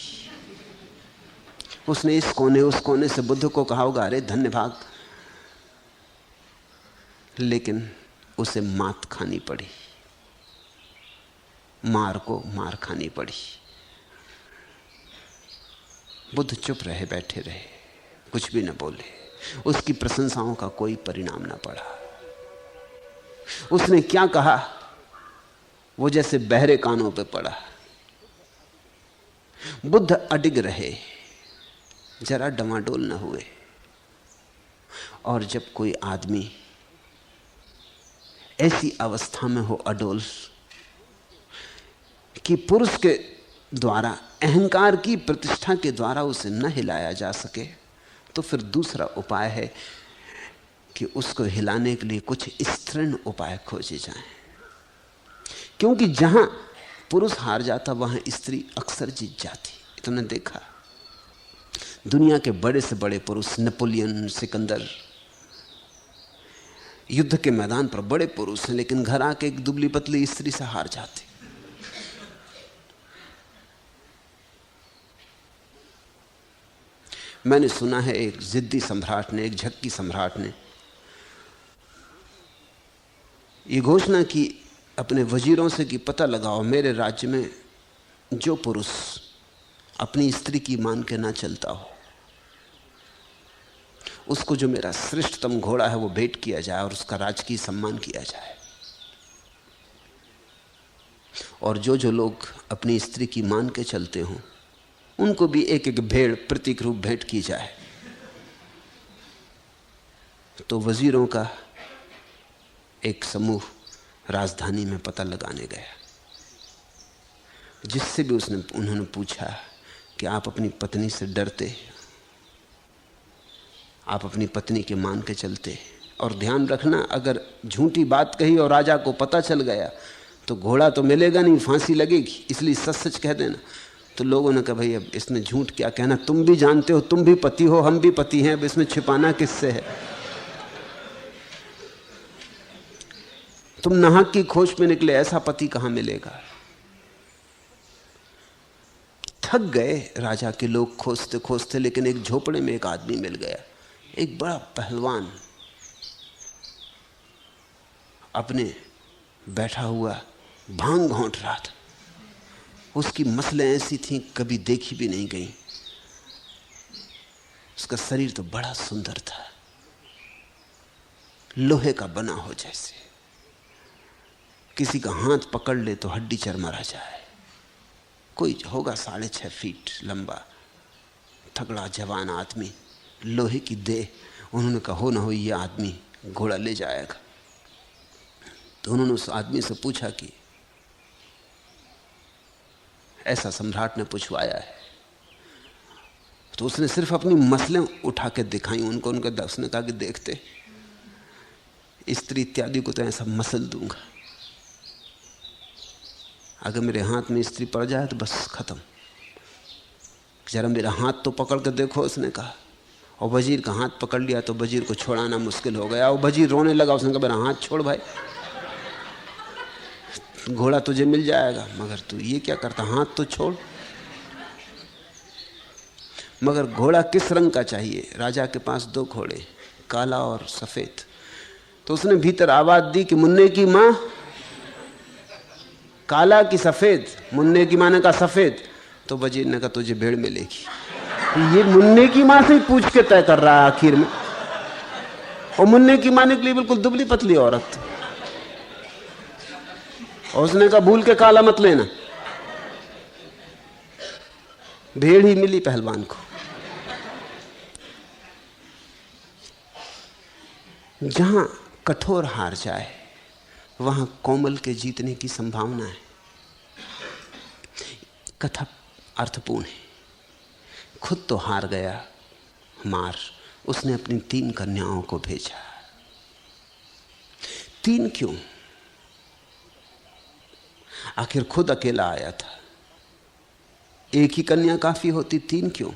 उसने इस कोने उस कोने से बुद्ध को कहा होगा अरे धन्य भाग, लेकिन उसे मात खानी पड़ी, मार को मार खानी पड़ी। बुद्ध चुप रहे, बैठे रहे, कुछ भी न बोले। उसकी प्रशंसाओं का कोई परिणाम न पड़ा। उसने क्या कहा वो जैसे बहरे कानों पे पड़ा। बुद्ध अडिग रहे, जरा डमाडोल न हुए। और जब कोई आदमी ऐसी अवस्था में हो अडोल कि पुरुष के द्वारा, अहंकार की प्रतिष्ठा के द्वारा उसे न हिलाया जा सके, तो फिर दूसरा उपाय है कि उसको हिलाने के लिए कुछ स्त्रीण उपाय खोजे जाएं। क्योंकि जहां पुरुष हार जाता वहां स्त्री अक्सर जीत जाती। तुमने देखा दुनिया के बड़े से बड़े पुरुष, नेपोलियन, सिकंदर, युद्ध के मैदान पर बड़े पुरुष हैं, लेकिन घर आके एक दुबली पतली स्त्री से हार जाते। मैंने सुना है एक जिद्दी सम्राट ने, एक झक्की सम्राट ने ये घोषणा की अपने वजीरों से कि पता लगाओ मेरे राज्य में जो पुरुष अपनी स्त्री की मान के ना चलता हो उसको जो मेरा श्रेष्ठतम घोड़ा है वो भेंट किया जाए और उसका राजकीय सम्मान किया जाए। और जो जो लोग अपनी स्त्री की मान के चलते हों उनको भी एक एक भेड़ प्रतीक रूप भेंट की जाए। तो वजीरों का एक समूह राजधानी में पता लगाने गया। जिससे भी उन्होंने पूछा कि आप अपनी पत्नी से डरते, आप अपनी पत्नी के मान के चलते। और ध्यान रखना, अगर झूठी बात कही और राजा को पता चल गया तो घोड़ा तो मिलेगा नहीं, फांसी लगेगी। इसलिए सच सच कह देना। तो लोगों ने कहा भाई अब इसमें झूठ क्या कहना, तुम भी जानते हो, तुम भी पति हो, हम भी पति हैं, अब इसमें छिपाना किससे है। तुम नाहक की खोज में निकले, ऐसा पति कहां मिलेगा। थक गए राजा के लोग खोजते खोजते, लेकिन एक झोपड़े में एक आदमी मिल गया, एक बड़ा पहलवान अपने बैठा हुआ भांग घोंट रहा था। उसकी मसलें ऐसी थीं कभी देखी भी नहीं गई। उसका शरीर तो बड़ा सुंदर था, लोहे का बना हो जैसे, किसी का हाथ पकड़ ले तो हड्डी चरमरा जाए। कोई होगा 6.5 फीट लंबा, तगड़ा जवान आदमी, लोहे की देह। उन्होंने कहा हो ना हो ये आदमी घोड़ा ले जाएगा। तो उन्होंने उस आदमी से पूछा कि ऐसा सम्राट ने पूछवाया है। तो उसने सिर्फ अपनी मसलें उठा के दिखाई उनको। उसने कहा कि देखते, स्त्री इत्यादि को तो ऐसा मसल दूंगा, अगर मेरे हाथ में स्त्री पड़ जाए तो बस खत्म। जरा मेरा हाथ तो पकड़ कर देखो, उसने कहा। और वजीर का हाथ पकड़ लिया तो वजीर को छोड़ाना मुश्किल हो गया। और वजीर रोने लगा। उसने कहा मेरा हाथ छोड़ भाई, घोड़ा तुझे मिल जाएगा, मगर तू ये क्या करता, हाथ तो छोड़। मगर घोड़ा किस रंग का चाहिए? राजा के पास 2 घोड़े, काला और सफेद। तो उसने भीतर आवाज दी कि मुन्ने की मां, काला की सफेद? मुन्ने की मां ने कहा सफेद। तो वजीर ने कहा तुझे भेड़ मिलेगी। ये मुन्ने की मां से ही पूछ के तय कर रहा है आखिर में। और मुन्ने की मां निकली बिल्कुल दुबली पतली औरत। और उसने कहा भूल के काला मत लेना। भेड़ ही मिली पहलवान को। जहां कठोर हार जाए वहां कोमल के जीतने की संभावना है। कथा अर्थपूर्ण है। खुद तो हार गया मार, उसने अपनी 3 कन्याओं को भेजा। 3 क्यों? आखिर खुद अकेला आया था, एक ही कन्या काफी होती, 3 क्यों?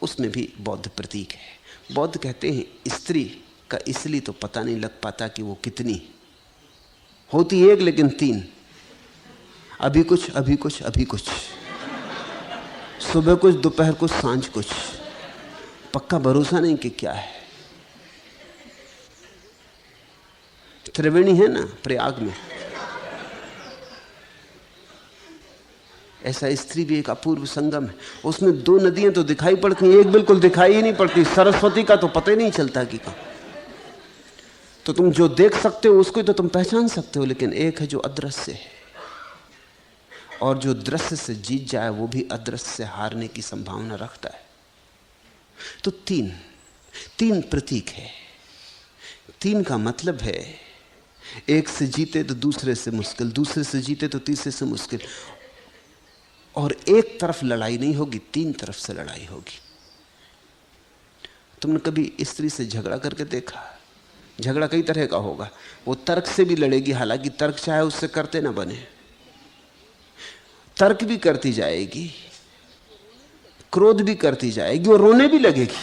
उसमें भी बौद्ध प्रतीक है। बौद्ध कहते हैं स्त्री का इसलिए तो पता नहीं लग पाता कि वो कितनी होती, एक लेकिन 3, अभी कुछ अभी कुछ अभी कुछ, सुबह कुछ दोपहर कुछ सांझ कुछ, पक्का भरोसा नहीं कि क्या है। त्रिवेणी है ना प्रयाग में, ऐसा स्त्री भी एक अपूर्व संगम है। उसमें 2 नदियां तो दिखाई पड़ती हैं, एक बिल्कुल दिखाई ही नहीं पड़ती। सरस्वती का तो पता ही नहीं चलता कि कहां। तो तुम जो देख सकते हो उसको तो तुम पहचान सकते हो, लेकिन एक है जो अदृश्य है, और जो दृश्य से जीत जाए वो भी अदृश्य से हारने की संभावना रखता है। तो 3 प्रतीक है। 3 का मतलब है एक से जीते तो दूसरे से मुश्किल, दूसरे से जीते तो तीसरे से मुश्किल। और एक तरफ लड़ाई नहीं होगी, 3 तरफ से लड़ाई होगी। तुमने कभी स्त्री से झगड़ा करके देखा? झगड़ा कई तरह का होगा। वो तर्क से भी लड़ेगी, हालांकि तर्क चाहे उससे करते ना बने, तर्क भी करती जाएगी, क्रोध भी करती जाएगी और रोने भी लगेगी।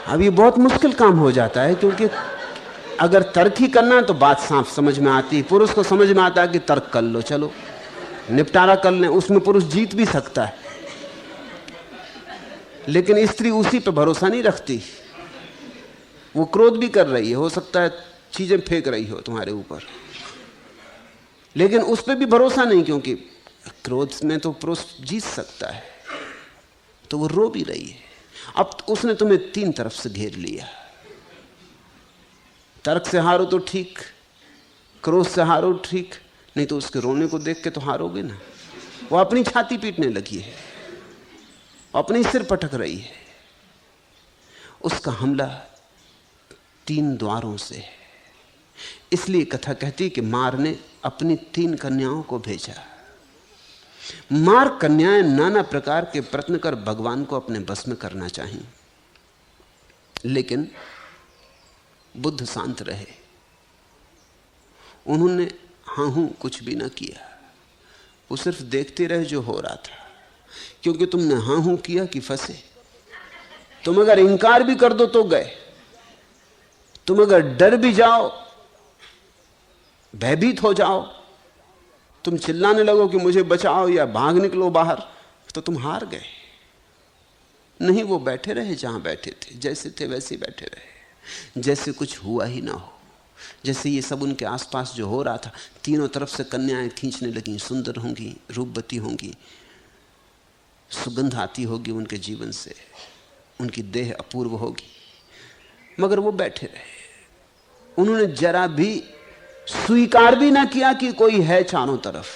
अब ये बहुत मुश्किल काम हो जाता है, क्योंकि अगर तर्क ही करना है तो बात साफ समझ में आती है। पुरुष को समझ में आता है कि तर्क कर लो, चलो निपटारा कर लें, उसमें पुरुष जीत भी सकता है। लेकिन स्त्री उसी पे भरोसा नहीं रखती। वो क्रोध भी कर रही है, हो सकता है चीजें फेंक रही हो तुम्हारे ऊपर, लेकिन उस पर भी भरोसा नहीं, क्योंकि क्रोध में तो पुरुष जीत सकता है। तो वो रो भी रही है। अब उसने तुम्हें 3 तरफ से घेर लिया। तर्क से हारो तो ठीक, क्रोध से हारो ठीक, नहीं तो उसके रोने को देख के तो हारोगे ना। वो अपनी छाती पीटने लगी है, अपनी सिर पटक रही है। उसका हमला 3 द्वारों से है। इसलिए कथा कहती कि मार ने अपनी 3 कन्याओं को भेजा। मार्ग कन्याएं नाना प्रकार के प्रश्न कर भगवान को अपने बस में करना चाहिए, लेकिन बुद्ध शांत रहे। उन्होंने हाँ हूं कुछ भी ना किया, वो सिर्फ देखते रहे जो हो रहा था। क्योंकि तुमने हाँ हूं किया कि फंसे। तुम अगर इंकार भी कर दो तो गए, तुम अगर डर भी जाओ, भयभीत हो जाओ, तुम चिल्लाने लगो कि मुझे बचाओ या भाग निकलो बाहर, तो तुम हार गए। नहीं, वो बैठे रहे जहां बैठे थे, जैसे थे वैसे ही बैठे रहे, जैसे कुछ हुआ ही ना हो। जैसे ये सब उनके आसपास जो हो रहा था, तीनों तरफ से कन्याएं खींचने लगी, सुंदर होंगी, रूपवती होंगी, सुगंध आती होगी उनके जीवन से, उनकी देह अपूर्व होगी, मगर वो बैठे रहे। उन्होंने जरा भी स्वीकार भी ना किया कि कोई है चारों तरफ।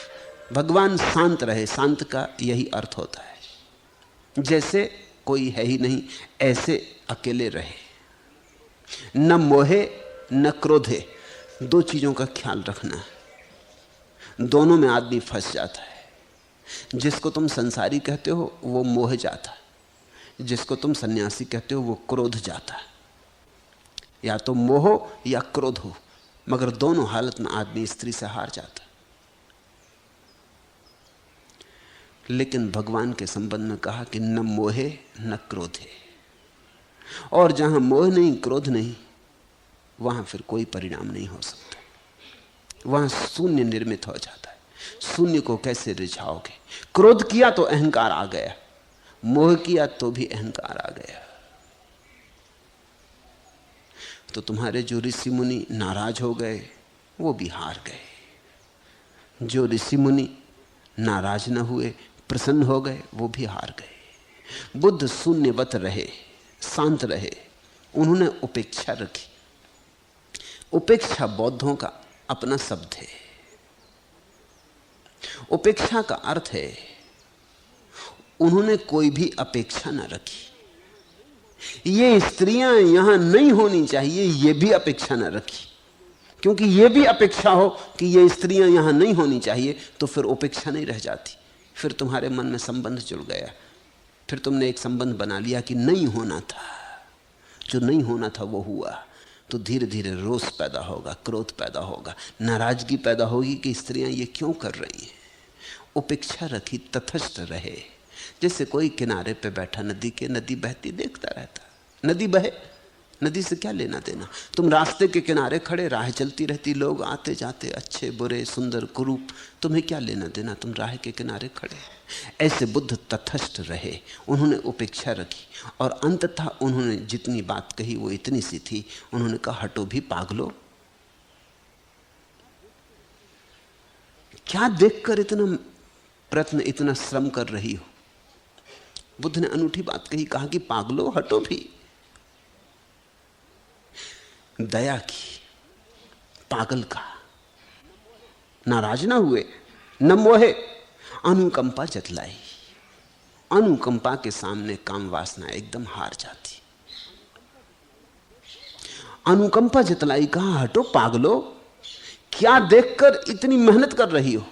भगवान शांत रहे। शांत का यही अर्थ होता है, जैसे कोई है ही नहीं, ऐसे अकेले रहे। न मोहे न क्रोधे, दो चीजों का ख्याल रखना है। दोनों में आदमी फंस जाता है। जिसको तुम संसारी कहते हो वो मोह जाता है, जिसको तुम सन्यासी कहते हो वो क्रोध जाता है। या तो मोह या क्रोध हो, मगर दोनों हालत में आदमी स्त्री से हार जाता। लेकिन भगवान के संबंध में कहा कि न मोहे न क्रोधे, और जहां मोह नहीं क्रोध नहीं, वहां फिर कोई परिणाम नहीं हो सकता। वहां शून्य निर्मित हो जाता है। शून्य को कैसे रिझाओगे? क्रोध किया तो अहंकार आ गया, मोह किया तो भी अहंकार आ गया। तो तुम्हारे जो ऋषि मुनि नाराज हो गए वो भी हार गए। जो ऋषि मुनि नाराज न हुए, प्रसन्न हो गए, वो भी हार गए। बुद्ध शून्यवत रहे, शांत रहे। उन्होंने उपेक्षा रखी। उपेक्षा बौद्धों का अपना शब्द है। उपेक्षा का अर्थ है उन्होंने कोई भी अपेक्षा न रखी। ये स्त्रियां यहां नहीं होनी चाहिए, ये भी अपेक्षा न रखी। क्योंकि ये भी अपेक्षा हो कि ये स्त्रियां यहां नहीं होनी चाहिए, तो फिर उपेक्षा नहीं रह जाती। फिर तुम्हारे मन में संबंध जुड़ गया, फिर तुमने एक संबंध बना लिया कि नहीं होना था। जो नहीं होना था वो हुआ, तो धीरे धीरे रोष पैदा होगा, क्रोध पैदा होगा, नाराजगी पैदा होगी कि स्त्रियां ये क्यों कर रही हैं। उपेक्षा रखी, तटस्थ रहे। जैसे कोई किनारे पे बैठा नदी के, नदी बहती देखता रहता। नदी बहे, नदी से क्या लेना देना। तुम रास्ते के किनारे खड़े, राह चलती रहती, लोग आते जाते, अच्छे बुरे सुंदर कुरूप, तुम्हें क्या लेना देना, तुम राह के किनारे खड़े। ऐसे बुद्ध तटस्थ रहे, उन्होंने उपेक्षा रखी, और अंततः उन्होंने जितनी बात कही वो इतनी सी थी। उन्होंने कहा, हटो भी पागलो, क्या देखकर इतना प्रयत्न, इतना श्रम कर रही हो। बुद्ध ने अनूठी बात कही, कहा कि पागलो हटो भी। दया की, पागल का, नाराज ना हुए, न मोहे, अनुकंपा जतलाई। अनुकंपा के सामने काम वासना एकदम हार जाती। अनुकंपा जतलाई, कहा हटो पागलो, क्या देखकर इतनी मेहनत कर रही हो।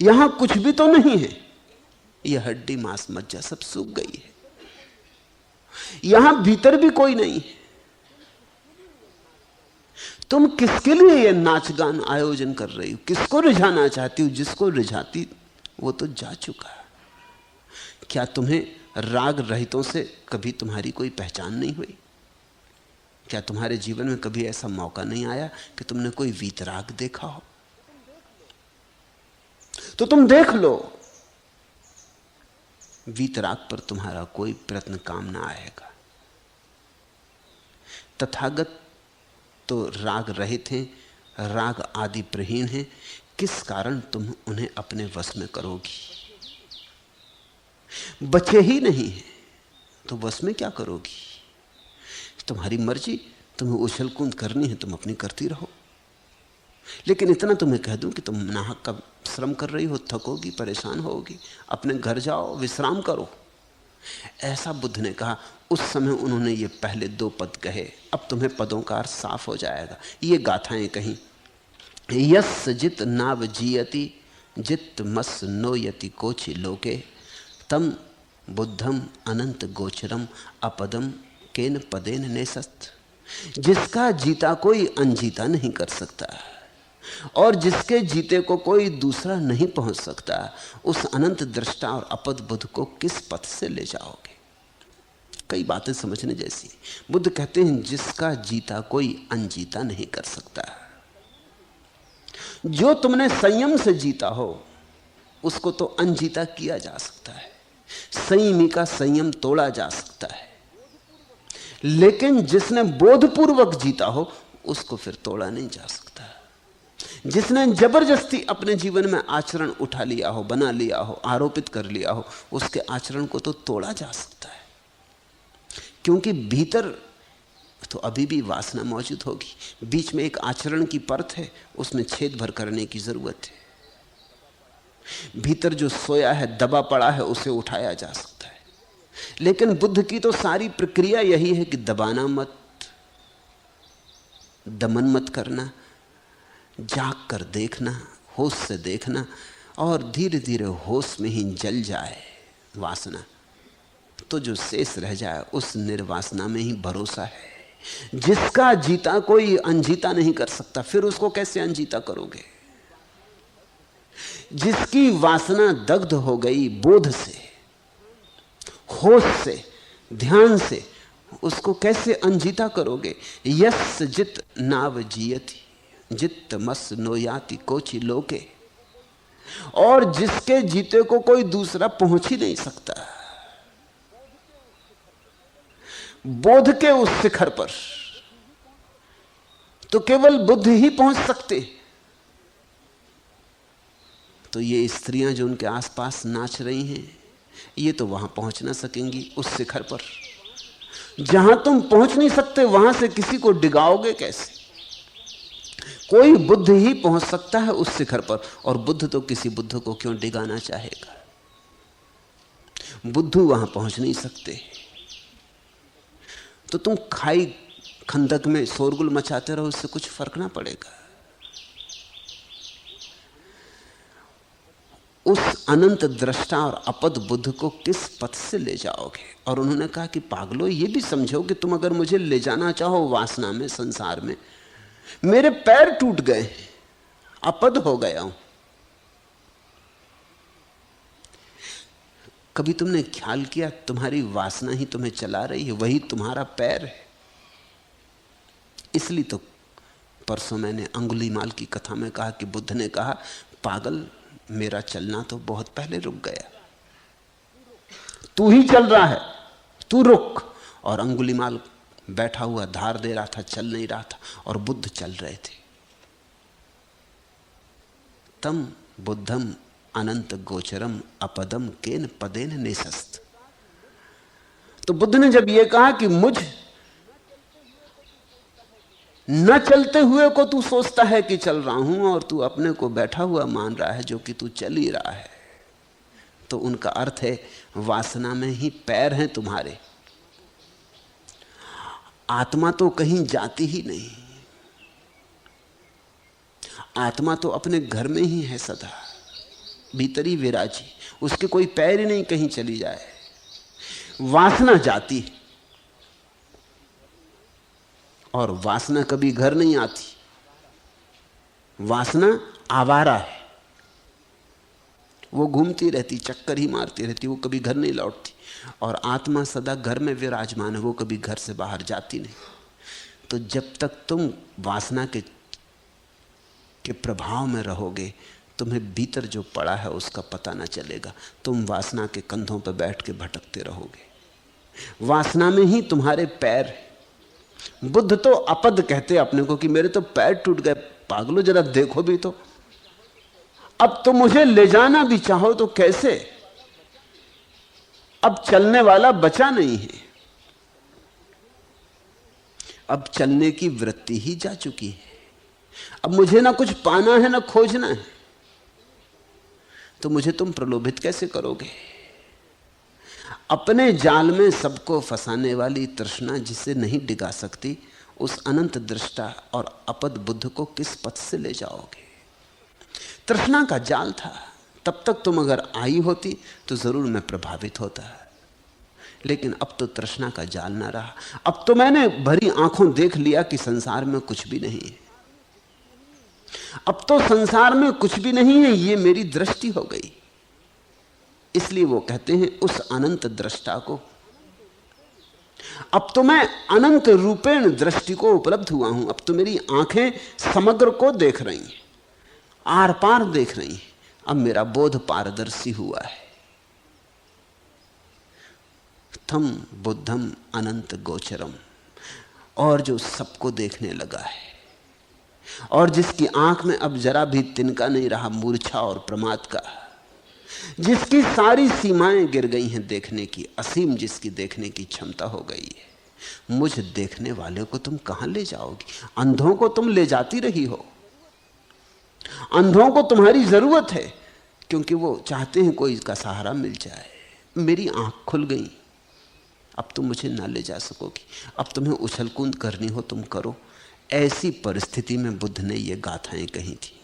यहां कुछ भी तो नहीं है, यह हड्डी मांस मज्जा सब सूख गई है। यहां भीतर भी कोई नहीं है। तुम किसके लिए यह नाच गान आयोजन कर रही हो? किसको रिझाना चाहती हो? जिसको रिझाती वो तो जा चुका। क्या तुम्हें राग रहितों से कभी तुम्हारी कोई पहचान नहीं हुई? क्या तुम्हारे जीवन में कभी ऐसा मौका नहीं आया कि तुमने कोई वीतराग देखा हो? तो तुम देख लो, वीतराग पर तुम्हारा कोई प्रयत्न काम ना आएगा। तथागत तो राग रहित हैं, राग आदि प्रहीन हैं। किस कारण तुम उन्हें अपने वश में करोगी? बचे ही नहीं है तो वश में क्या करोगी? तुम्हारी मर्जी, तुम्हें उछल कूद करनी है, तुम अपनी करती रहो। लेकिन इतना तुम्हें कह दूं कि तुम नाहक का श्रम कर रही हो, थकोगी, परेशान होगी, अपने घर जाओ, विश्राम करो। ऐसा बुद्ध ने कहा। उस समय उन्होंने ये पहले दो पद कहे। अब तुम्हें पदों का अर्थ साफ हो जाएगा। ये गाथाएं कहीं, यस्य जित नाव जीयति जित मस नो यति कोचि लोके तम बुद्धम अनंत गोचरम अपदम केन पदेन नेसस्त। जिसका जीता कोई अनजीता नहीं कर सकता और जिसके जीते को कोई दूसरा नहीं पहुंच सकता, उस अनंत दृष्टा और अपद बुद्ध को किस पथ से ले जाओगे? कई बातें समझने जैसी। बुद्ध कहते हैं जिसका जीता कोई अनजीता नहीं कर सकता। जो तुमने संयम से जीता हो उसको तो अनजीता किया जा सकता है, संयमी का संयम तोड़ा जा सकता है, लेकिन जिसने बोधपूर्वक जीता हो उसको फिर तोड़ा नहीं जा सकता। जिसने जबरदस्ती अपने जीवन में आचरण उठा लिया हो, बना लिया हो, आरोपित कर लिया हो, उसके आचरण को तो तोड़ा जा सकता है, क्योंकि भीतर तो अभी भी वासना मौजूद होगी। बीच में एक आचरण की परत है, उसमें छेद भर करने की जरूरत है। भीतर जो सोया है, दबा पड़ा है, उसे उठाया जा सकता है। लेकिन बुद्ध की तो सारी प्रक्रिया यही है कि दबाना मत, दमन मत करना, जाग कर देखना, होश से देखना, और धीरे धीरे होश में ही जल जाए वासना, तो जो शेष रह जाए उस निर्वासना में ही भरोसा है। जिसका जीता कोई अनजीता नहीं कर सकता, फिर उसको कैसे अनजीता करोगे? जिसकी वासना दग्ध हो गई बोध से, होश से, ध्यान से, उसको कैसे अनजीता करोगे? यस जित नाव जियति जित मस नोयाति कोचि लोके। और जिसके जीते को कोई दूसरा पहुंच ही नहीं सकता, बोध के उस शिखर पर तो केवल बुद्ध ही पहुंच सकते। तो ये स्त्रियां जो उनके आसपास नाच रही हैं, ये तो वहां पहुंच ना सकेंगी उस शिखर पर। जहां तुम पहुंच नहीं सकते वहां से किसी को डिगाओगे कैसे? कोई बुद्ध ही पहुंच सकता है उस शिखर पर, और बुद्ध तो किसी बुद्ध को क्यों डिगाना चाहेगा? बुद्धू वहां पहुंच नहीं सकते। तो तुम खाई खंदक में शोरगुल मचाते रहो, इससे कुछ फर्क ना पड़ेगा। उस अनंत दृष्टा और अपद बुद्ध को किस पथ से ले जाओगे? और उन्होंने कहा कि पागलो, ये भी समझो कि तुम अगर मुझे ले जाना चाहो वासना में, संसार में, मेरे पैर टूट गए, अपद हो गया हूं। कभी तुमने ख्याल किया तुम्हारी वासना ही तुम्हें चला रही है, वही तुम्हारा पैर है? इसलिए तो परसों मैंने अंगुलीमाल की कथा में कहा कि बुद्ध ने कहा, पागल, मेरा चलना तो बहुत पहले रुक गया, तू ही चल रहा है, तू रुक। और अंगुलीमाल बैठा हुआ धार दे रहा था, चल नहीं रहा था, और बुद्ध चल रहे थे। तम बुद्धम अनंत गोचरम अपदम केन पदेन नेसस्त। तो बुद्ध ने जब यह कहा कि मुझ न चलते हुए को तू सोचता है कि चल रहा हूं, और तू अपने को बैठा हुआ मान रहा है जो कि तू चल ही रहा है, तो उनका अर्थ है वासना में ही पैर हैं तुम्हारे। आत्मा तो कहीं जाती ही नहीं, आत्मा तो अपने घर में ही है सदा, भीतर ही विराजी, उसके कोई पैर ही नहीं कहीं चली जाए। वासना जाती, और वासना कभी घर नहीं आती। वासना आवारा है, वो घूमती रहती, चक्कर ही मारती रहती, वो कभी घर नहीं लौटती। और आत्मा सदा घर में विराजमान है, वो कभी घर से बाहर जाती नहीं। तो जब तक तुम वासना के प्रभाव में रहोगे, तुम्हें भीतर जो पड़ा है उसका पता ना चलेगा। तुम वासना के कंधों पर बैठ के भटकते रहोगे। वासना में ही तुम्हारे पैर हैं। बुद्ध तो अपद कहते अपने को कि मेरे तो पैर टूट गए। पागलो, जरा देखो भी तो, अब तो मुझे ले जाना भी चाहो तो कैसे? अब चलने वाला बचा नहीं है, अब चलने की वृत्ति ही जा चुकी है। अब मुझे ना कुछ पाना है ना खोजना है, तो मुझे तुम प्रलोभित कैसे करोगे? अपने जाल में सबको फंसाने वाली तृष्णा जिसे नहीं डिगा सकती, उस अनंत दृष्टा और अपद बुद्ध को किस पथ से ले जाओगे? तृष्णा का जाल था। तब तक तुम अगर आई होती तो जरूर मैं प्रभावित होता, लेकिन अब तो तृष्णा का जाल ना रहा। अब तो मैंने भरी आंखों देख लिया कि संसार में कुछ भी नहीं है। अब तो संसार में कुछ भी नहीं है, ये मेरी दृष्टि हो गई। इसलिए वो कहते हैं उस अनंत दृष्टा को, अब तो मैं अनंत रूपेण दृष्टि को उपलब्ध हुआ हूं। अब तो मेरी आंखें समग्र को देख रही हैं, आर पार देख रही हैं। अब मेरा बोध पारदर्शी हुआ है। थम बुद्धम अनंत गोचरम, और जो सबको देखने लगा है, और जिसकी आंख में अब जरा भी तिनका नहीं रहा मूर्छा और प्रमाद का, जिसकी सारी सीमाएं गिर गई हैं देखने की, असीम जिसकी देखने की क्षमता हो गई है। मुझ देखने वाले को तुम कहां ले जाओगी? अंधों को तुम ले जाती रही हो। अंधों को तुम्हारी जरूरत है, क्योंकि वो चाहते हैं कोई का सहारा मिल जाए। मेरी आंख खुल गई, अब तुम मुझे ना ले जा सकोगी। अब तुम्हें उछल कूद करनी हो तुम करो। ऐसी परिस्थिति में बुद्ध ने ये गाथाएं कही थी।